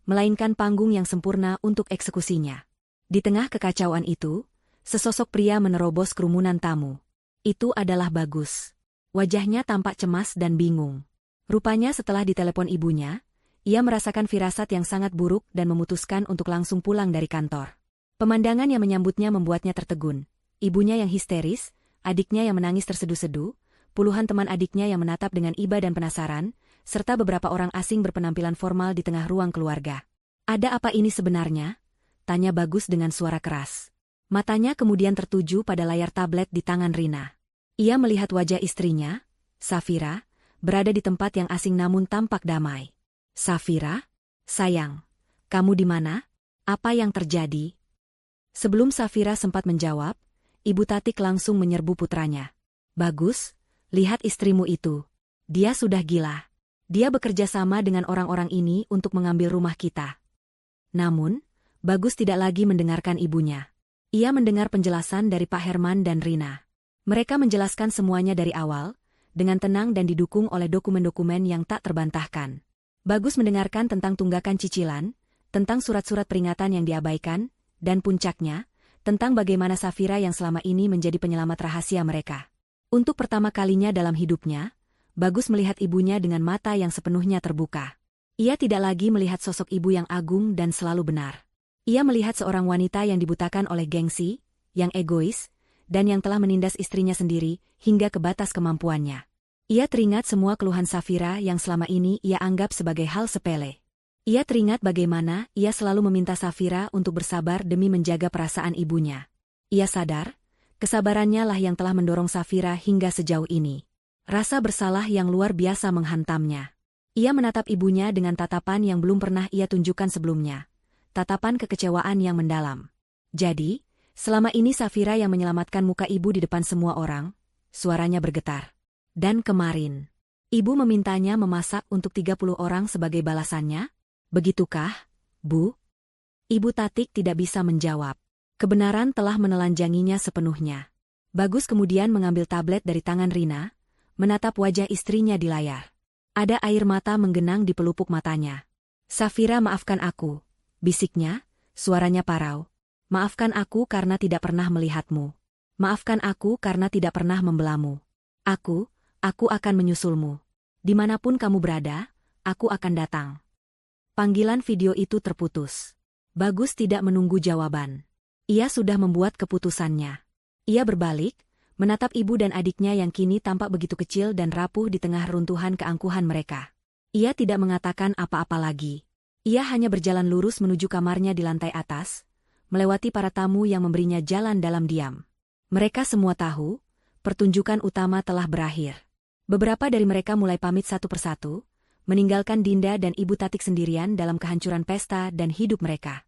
melainkan panggung yang sempurna untuk eksekusinya. Di tengah kekacauan itu, sesosok pria menerobos kerumunan tamu. Itu adalah Bagus. Wajahnya tampak cemas dan bingung. Rupanya setelah ditelepon ibunya, ia merasakan firasat yang sangat buruk dan memutuskan untuk langsung pulang dari kantor. Pemandangan yang menyambutnya membuatnya tertegun. Ibunya yang histeris, adiknya yang menangis terseduh-seduh, puluhan teman adiknya yang menatap dengan iba dan penasaran, serta beberapa orang asing berpenampilan formal di tengah ruang keluarga. "Ada apa ini sebenarnya?" tanya Bagus dengan suara keras. Matanya kemudian tertuju pada layar tablet di tangan Rina. Ia melihat wajah istrinya, Safira, berada di tempat yang asing namun tampak damai. "Safira? Sayang, kamu di mana? Apa yang terjadi?" Sebelum Safira sempat menjawab, Ibu Tatik langsung menyerbu putranya. "Bagus, lihat istrimu itu. Dia sudah gila. Dia bekerja sama dengan orang-orang ini untuk mengambil rumah kita." Namun, Bagus tidak lagi mendengarkan ibunya. Ia mendengar penjelasan dari Pak Herman dan Rina. Mereka menjelaskan semuanya dari awal, dengan tenang dan didukung oleh dokumen-dokumen yang tak terbantahkan. Bagus mendengarkan tentang tunggakan cicilan, tentang surat-surat peringatan yang diabaikan, dan puncaknya, tentang bagaimana Safira yang selama ini menjadi penyelamat rahasia mereka. Untuk pertama kalinya dalam hidupnya, Bagus melihat ibunya dengan mata yang sepenuhnya terbuka. Ia tidak lagi melihat sosok ibu yang agung dan selalu benar. Ia melihat seorang wanita yang dibutakan oleh gengsi, yang egois, dan yang telah menindas istrinya sendiri hingga ke batas kemampuannya. Ia teringat semua keluhan Safira yang selama ini ia anggap sebagai hal sepele. Ia teringat bagaimana ia selalu meminta Safira untuk bersabar demi menjaga perasaan ibunya. Ia sadar, kesabarannya lah yang telah mendorong Safira hingga sejauh ini. Rasa bersalah yang luar biasa menghantamnya. Ia menatap ibunya dengan tatapan yang belum pernah ia tunjukkan sebelumnya. Tatapan kekecewaan yang mendalam. Jadi, selama ini Safira yang menyelamatkan muka ibu di depan semua orang, suaranya bergetar. Dan kemarin, ibu memintanya memasak untuk 30 orang sebagai balasannya? Begitukah, Bu? Ibu Tatik tidak bisa menjawab. Kebenaran telah menelanjanginya sepenuhnya. Bagus kemudian mengambil tablet dari tangan Rina, menatap wajah istrinya di layar. Ada air mata menggenang di pelupuk matanya. Safira, maafkan aku, bisiknya, suaranya parau. Maafkan aku karena tidak pernah melihatmu. Maafkan aku karena tidak pernah membelamu. Aku akan menyusulmu. Dimanapun kamu berada, aku akan datang. Panggilan video itu terputus. Bagus tidak menunggu jawaban. Ia sudah membuat keputusannya. Ia berbalik, menatap ibu dan adiknya yang kini tampak begitu kecil dan rapuh di tengah runtuhan keangkuhan mereka. Ia tidak mengatakan apa-apa lagi. Ia hanya berjalan lurus menuju kamarnya di lantai atas, melewati para tamu yang memberinya jalan dalam diam. Mereka semua tahu, pertunjukan utama telah berakhir. Beberapa dari mereka mulai pamit satu persatu, meninggalkan Dinda dan Ibu Tatik sendirian dalam kehancuran pesta dan hidup mereka.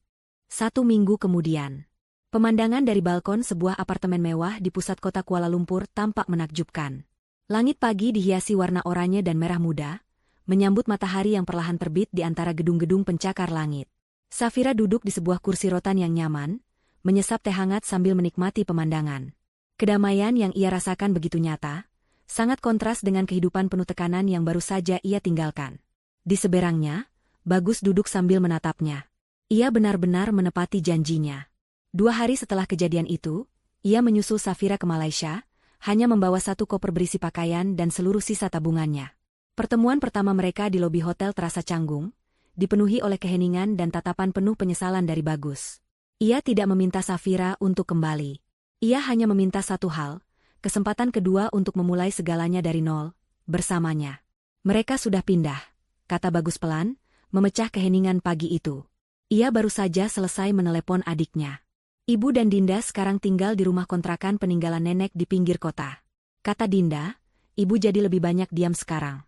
1 minggu kemudian, pemandangan dari balkon sebuah apartemen mewah di pusat kota Kuala Lumpur tampak menakjubkan. Langit pagi dihiasi warna oranye dan merah muda, menyambut matahari yang perlahan terbit di antara gedung-gedung pencakar langit. Safira duduk di sebuah kursi rotan yang nyaman, menyesap teh hangat sambil menikmati pemandangan. Kedamaian yang ia rasakan begitu nyata, sangat kontras dengan kehidupan penuh tekanan yang baru saja ia tinggalkan. Di seberangnya, Bagus duduk sambil menatapnya. Ia benar-benar menepati janjinya. 2 hari setelah kejadian itu, ia menyusul Safira ke Malaysia, hanya membawa 1 koper berisi pakaian dan seluruh sisa tabungannya. Pertemuan pertama mereka di lobi hotel terasa canggung, dipenuhi oleh keheningan dan tatapan penuh penyesalan dari Bagus. Ia tidak meminta Safira untuk kembali. Ia hanya meminta satu hal, kesempatan kedua untuk memulai segalanya dari nol, bersamanya. Mereka sudah pindah, kata Bagus pelan, memecah keheningan pagi itu. Ia baru saja selesai menelepon adiknya. Ibu dan Dinda sekarang tinggal di rumah kontrakan peninggalan nenek di pinggir kota. Kata Dinda, ibu jadi lebih banyak diam sekarang.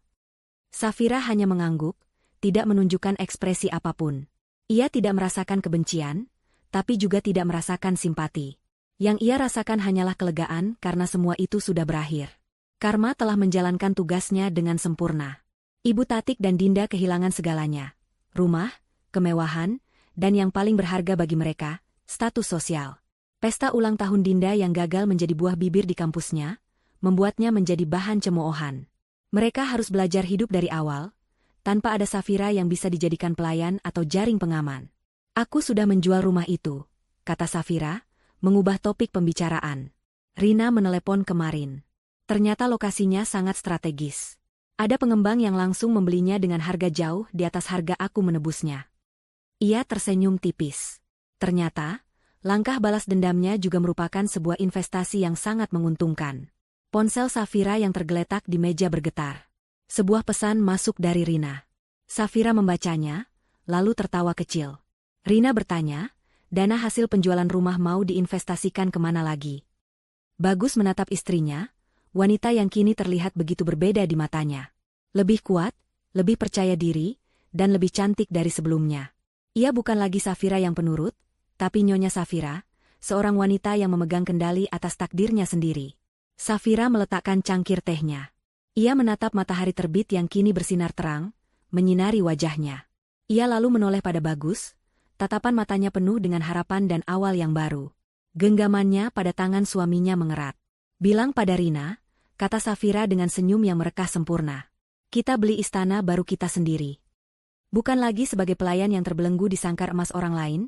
Safira hanya mengangguk, tidak menunjukkan ekspresi apapun. Ia tidak merasakan kebencian, tapi juga tidak merasakan simpati. Yang ia rasakan hanyalah kelegaan karena semua itu sudah berakhir. Karma telah menjalankan tugasnya dengan sempurna. Ibu Tatik dan Dinda kehilangan segalanya. Rumah, kemewahan, dan yang paling berharga bagi mereka, status sosial. Pesta ulang tahun Dinda yang gagal menjadi buah bibir di kampusnya, membuatnya menjadi bahan cemoohan. Mereka harus belajar hidup dari awal, tanpa ada Safira yang bisa dijadikan pelayan atau jaring pengaman. Aku sudah menjual rumah itu, kata Safira, mengubah topik pembicaraan. Rina menelepon kemarin. Ternyata lokasinya sangat strategis. Ada pengembang yang langsung membelinya dengan harga jauh di atas harga aku menebusnya. Ia tersenyum tipis. Ternyata, langkah balas dendamnya juga merupakan sebuah investasi yang sangat menguntungkan. Ponsel Safira yang tergeletak di meja bergetar. Sebuah pesan masuk dari Rina. Safira membacanya, lalu tertawa kecil. Rina bertanya, dana hasil penjualan rumah mau diinvestasikan kemana lagi? Bagus menatap istrinya, wanita yang kini terlihat begitu berbeda di matanya. Lebih kuat, lebih percaya diri, dan lebih cantik dari sebelumnya. Ia bukan lagi Safira yang penurut, tapi Nyonya Safira, seorang wanita yang memegang kendali atas takdirnya sendiri. Safira meletakkan cangkir tehnya. Ia menatap matahari terbit yang kini bersinar terang, menyinari wajahnya. Ia lalu menoleh pada Bagus, tatapan matanya penuh dengan harapan dan awal yang baru. Genggamannya pada tangan suaminya mengerat. Bilang pada Rina, kata Safira dengan senyum yang merekah sempurna. Kita beli istana baru kita sendiri. Bukan lagi sebagai pelayan yang terbelenggu di sangkar emas orang lain,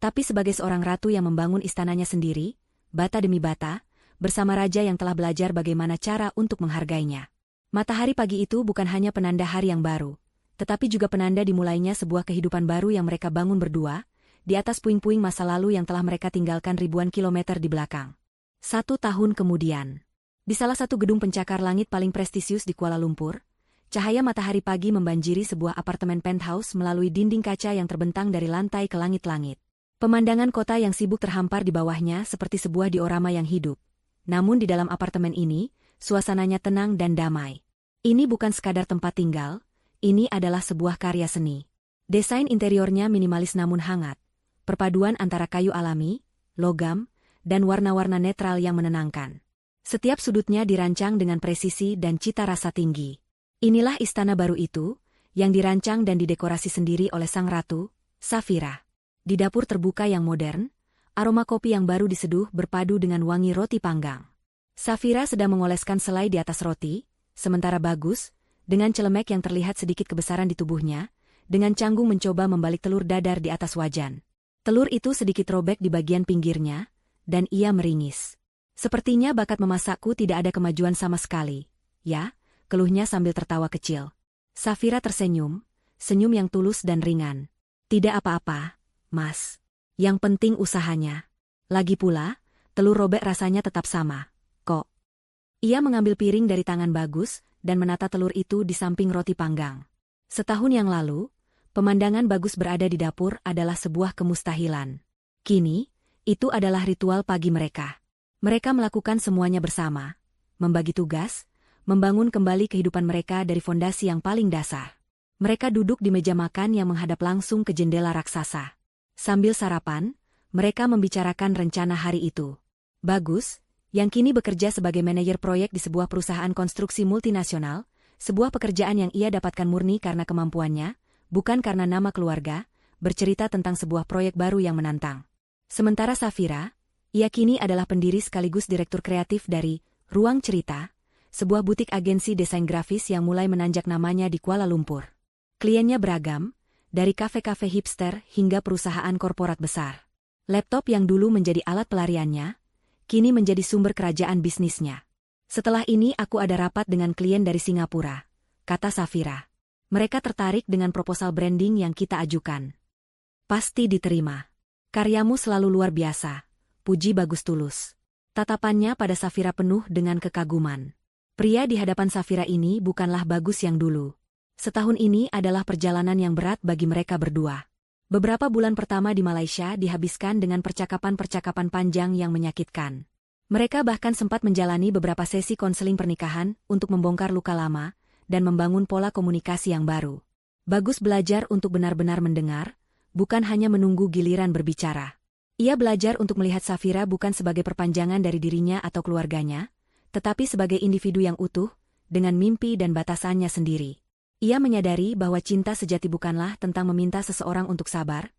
tapi sebagai seorang ratu yang membangun istananya sendiri, bata demi bata, bersama raja yang telah belajar bagaimana cara untuk menghargainya. Matahari pagi itu bukan hanya penanda hari yang baru, tetapi juga penanda dimulainya sebuah kehidupan baru yang mereka bangun berdua, di atas puing-puing masa lalu yang telah mereka tinggalkan ribuan kilometer di belakang. 1 tahun kemudian, di salah satu gedung pencakar langit paling prestisius di Kuala Lumpur, cahaya matahari pagi membanjiri sebuah apartemen penthouse melalui dinding kaca yang terbentang dari lantai ke langit-langit. Pemandangan kota yang sibuk terhampar di bawahnya seperti sebuah diorama yang hidup. Namun di dalam apartemen ini, suasananya tenang dan damai. Ini bukan sekadar tempat tinggal, ini adalah sebuah karya seni. Desain interiornya minimalis namun hangat. Perpaduan antara kayu alami, logam, dan warna-warna netral yang menenangkan. Setiap sudutnya dirancang dengan presisi dan cita rasa tinggi. Inilah istana baru itu, yang dirancang dan didekorasi sendiri oleh sang ratu, Safira. Di dapur terbuka yang modern, aroma kopi yang baru diseduh berpadu dengan wangi roti panggang. Safira sedang mengoleskan selai di atas roti, sementara Bagus, dengan celemek yang terlihat sedikit kebesaran di tubuhnya, dengan canggung mencoba membalik telur dadar di atas wajan. Telur itu sedikit robek di bagian pinggirnya, dan ia meringis. Sepertinya bakat memasakku tidak ada kemajuan sama sekali, ya? Keluhnya sambil tertawa kecil. Safira tersenyum, senyum yang tulus dan ringan. Tidak apa-apa, Mas. Yang penting usahanya. Lagi pula, telur robek rasanya tetap sama, kok. Ia mengambil piring dari tangan Bagus dan menata telur itu di samping roti panggang. Setahun yang lalu, pemandangan Bagus berada di dapur adalah sebuah kemustahilan. Kini, itu adalah ritual pagi mereka. Mereka melakukan semuanya bersama, membagi tugas, membangun kembali kehidupan mereka dari fondasi yang paling dasar. Mereka duduk di meja makan yang menghadap langsung ke jendela raksasa. Sambil sarapan, mereka membicarakan rencana hari itu. Bagus, yang kini bekerja sebagai manajer proyek di sebuah perusahaan konstruksi multinasional, sebuah pekerjaan yang ia dapatkan murni karena kemampuannya, bukan karena nama keluarga, bercerita tentang sebuah proyek baru yang menantang. Sementara Safira, ia kini adalah pendiri sekaligus direktur kreatif dari Ruang Cerita, sebuah butik agensi desain grafis yang mulai menanjak namanya di Kuala Lumpur. Kliennya beragam, dari kafe-kafe hipster hingga perusahaan korporat besar. Laptop yang dulu menjadi alat pelariannya, kini menjadi sumber kerajaan bisnisnya. Setelah ini aku ada rapat dengan klien dari Singapura, kata Safira. Mereka tertarik dengan proposal branding yang kita ajukan. Pasti diterima. Karyamu selalu luar biasa, puji Bagus tulus. Tatapannya pada Safira penuh dengan kekaguman. Pria di hadapan Safira ini bukanlah Bagus yang dulu. Setahun ini adalah perjalanan yang berat bagi mereka berdua. Beberapa bulan pertama di Malaysia dihabiskan dengan percakapan-percakapan panjang yang menyakitkan. Mereka bahkan sempat menjalani beberapa sesi konseling pernikahan untuk membongkar luka lama dan membangun pola komunikasi yang baru. Bagus belajar untuk benar-benar mendengar, bukan hanya menunggu giliran berbicara. Ia belajar untuk melihat Safira bukan sebagai perpanjangan dari dirinya atau keluarganya, tetapi sebagai individu yang utuh, dengan mimpi dan batasannya sendiri. Ia menyadari bahwa cinta sejati bukanlah tentang meminta seseorang untuk sabar,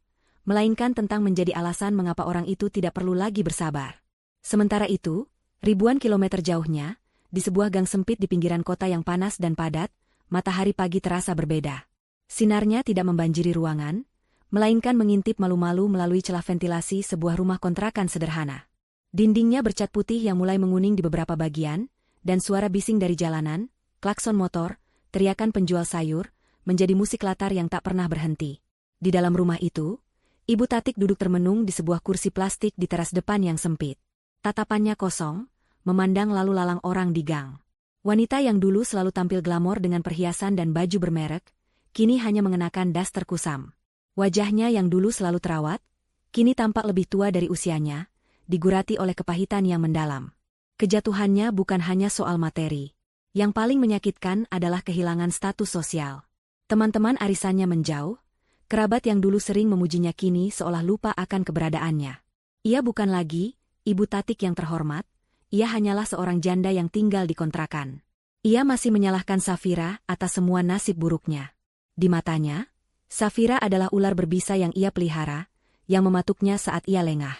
melainkan tentang menjadi alasan mengapa orang itu tidak perlu lagi bersabar. Sementara itu, ribuan kilometer jauhnya, di sebuah gang sempit di pinggiran kota yang panas dan padat, matahari pagi terasa berbeda. Sinarnya tidak membanjiri ruangan, melainkan mengintip malu-malu melalui celah ventilasi sebuah rumah kontrakan sederhana. Dindingnya bercat putih yang mulai menguning di beberapa bagian, dan suara bising dari jalanan, klakson motor, teriakan penjual sayur, menjadi musik latar yang tak pernah berhenti. Di dalam rumah itu, Ibu Tatik duduk termenung di sebuah kursi plastik di teras depan yang sempit. Tatapannya kosong, memandang lalu lalang orang di gang. Wanita yang dulu selalu tampil glamor dengan perhiasan dan baju bermerek, kini hanya mengenakan daster kusam. Wajahnya yang dulu selalu terawat, kini tampak lebih tua dari usianya, digurati oleh kepahitan yang mendalam. Kejatuhannya bukan hanya soal materi. Yang paling menyakitkan adalah kehilangan status sosial. Teman-teman arisannya menjauh, kerabat yang dulu sering memujinya kini seolah lupa akan keberadaannya. Ia bukan lagi Ibu Tatik yang terhormat, ia hanyalah seorang janda yang tinggal di kontrakan. Ia masih menyalahkan Safira atas semua nasib buruknya. Di matanya, Safira adalah ular berbisa yang ia pelihara, yang mematuknya saat ia lengah.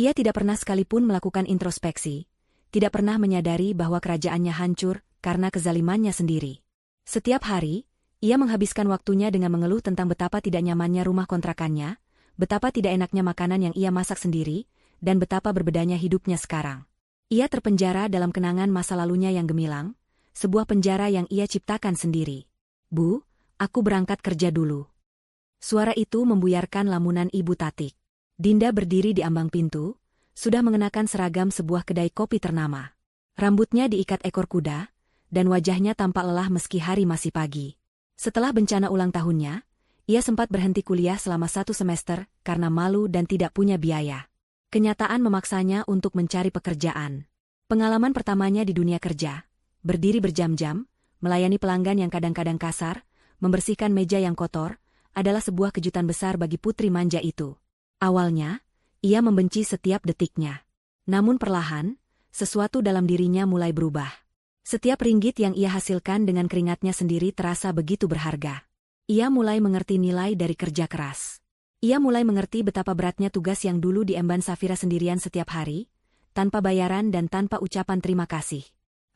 Ia tidak pernah sekalipun melakukan introspeksi. tidak pernah menyadari bahwa kerajaannya hancur karena kezalimannya sendiri. Setiap hari, ia menghabiskan waktunya dengan mengeluh tentang betapa tidak nyamannya rumah kontrakannya, betapa tidak enaknya makanan yang ia masak sendiri, dan betapa berbedanya hidupnya sekarang. Ia terpenjara dalam kenangan masa lalunya yang gemilang, sebuah penjara yang ia ciptakan sendiri. "Bu, aku berangkat kerja dulu." Suara itu membuyarkan lamunan Ibu Tatik. Dinda berdiri di ambang pintu, sudah mengenakan seragam sebuah kedai kopi ternama. Rambutnya diikat ekor kuda, dan wajahnya tampak lelah meski hari masih pagi. Setelah bencana ulang tahunnya, ia sempat berhenti kuliah selama 1 semester karena malu dan tidak punya biaya. Kenyataan memaksanya untuk mencari pekerjaan. Pengalaman pertamanya di dunia kerja, berdiri berjam-jam, melayani pelanggan yang kadang-kadang kasar, membersihkan meja yang kotor, adalah sebuah kejutan besar bagi putri manja itu. Awalnya, ia membenci setiap detiknya. Namun perlahan, sesuatu dalam dirinya mulai berubah. Setiap ringgit yang ia hasilkan dengan keringatnya sendiri terasa begitu berharga. Ia mulai mengerti nilai dari kerja keras. Ia mulai mengerti betapa beratnya tugas yang dulu diemban Safira sendirian setiap hari, tanpa bayaran dan tanpa ucapan terima kasih.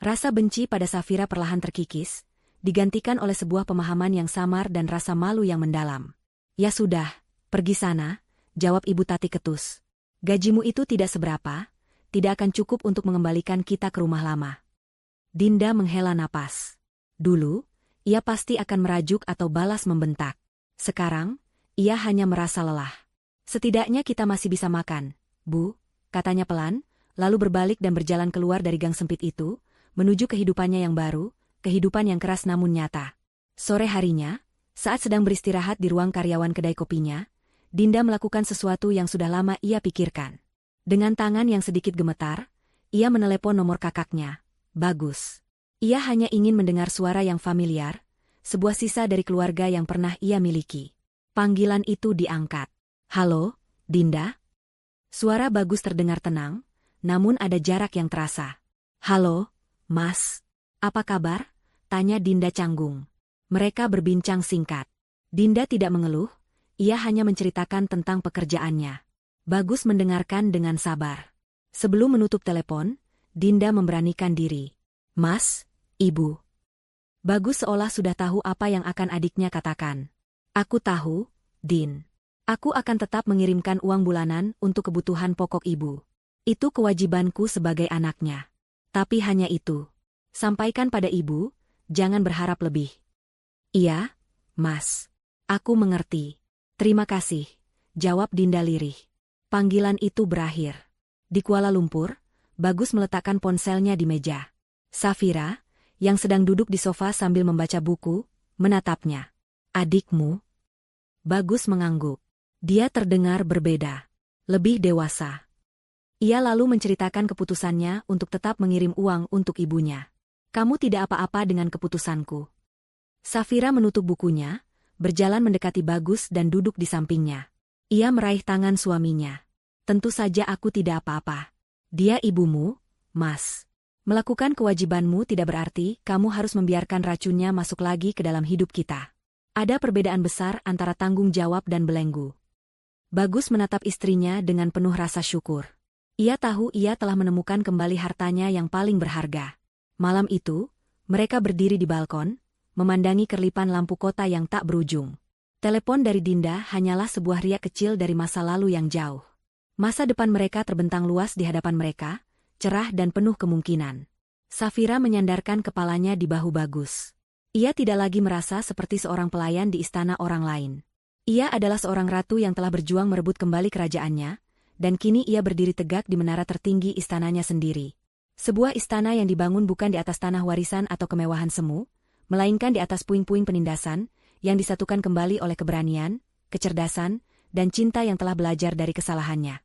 Rasa benci pada Safira perlahan terkikis, digantikan oleh sebuah pemahaman yang samar dan rasa malu yang mendalam. "Ya sudah, pergi sana," jawab Ibu Tati ketus. "Gajimu itu tidak seberapa, tidak akan cukup untuk mengembalikan kita ke rumah lama." Dinda menghela napas. Dulu, ia pasti akan merajuk atau balas membentak. Sekarang, ia hanya merasa lelah. "Setidaknya kita masih bisa makan, Bu," katanya pelan, lalu berbalik dan berjalan keluar dari gang sempit itu, menuju kehidupannya yang baru, kehidupan yang keras namun nyata. Sore harinya, saat sedang beristirahat di ruang karyawan kedai kopinya, Dinda melakukan sesuatu yang sudah lama ia pikirkan. Dengan tangan yang sedikit gemetar, ia menelepon nomor kakaknya, Bagus. Ia hanya ingin mendengar suara yang familiar, sebuah sisa dari keluarga yang pernah ia miliki. Panggilan itu diangkat. "Halo, Dinda?" Suara Bagus terdengar tenang, namun ada jarak yang terasa. "Halo, Mas. Apa kabar?" tanya Dinda canggung. Mereka berbincang singkat. Dinda tidak mengeluh, ia hanya menceritakan tentang pekerjaannya. Bagus mendengarkan dengan sabar. Sebelum menutup telepon, Dinda memberanikan diri. "Mas, Ibu." Bagus seolah sudah tahu apa yang akan adiknya katakan. "Aku tahu, Din. Aku akan tetap mengirimkan uang bulanan untuk kebutuhan pokok Ibu. Itu kewajibanku sebagai anaknya. Tapi hanya itu. Sampaikan pada Ibu, jangan berharap lebih." "Iya, Mas. Aku mengerti. Terima kasih," jawab Dinda lirih. Panggilan itu berakhir. Di Kuala Lumpur, Bagus meletakkan ponselnya di meja. Safira, yang sedang duduk di sofa sambil membaca buku, menatapnya. "Adikmu?" Bagus mengangguk. Dia terdengar berbeda. Lebih dewasa. Ia lalu menceritakan keputusannya untuk tetap mengirim uang untuk ibunya. "Kamu tidak apa-apa dengan keputusanku." Safira menutup bukunya, berjalan mendekati Bagus dan duduk di sampingnya. Ia meraih tangan suaminya. "Tentu saja aku tidak apa-apa. Dia ibumu, Mas. Melakukan kewajibanmu tidak berarti kamu harus membiarkan racunnya masuk lagi ke dalam hidup kita. Ada perbedaan besar antara tanggung jawab dan belenggu." Bagus menatap istrinya dengan penuh rasa syukur. Ia tahu ia telah menemukan kembali hartanya yang paling berharga. Malam itu, mereka berdiri di balkon, memandangi kerlipan lampu kota yang tak berujung. Telepon dari Dinda hanyalah sebuah riak kecil dari masa lalu yang jauh. Masa depan mereka terbentang luas di hadapan mereka, cerah dan penuh kemungkinan. Safira menyandarkan kepalanya di bahu Bagus. Ia tidak lagi merasa seperti seorang pelayan di istana orang lain. Ia adalah seorang ratu yang telah berjuang merebut kembali kerajaannya, dan kini ia berdiri tegak di menara tertinggi istananya sendiri. Sebuah istana yang dibangun bukan di atas tanah warisan atau kemewahan semu, melainkan di atas puing-puing penindasan, yang disatukan kembali oleh keberanian, kecerdasan, dan cinta yang telah belajar dari kesalahannya.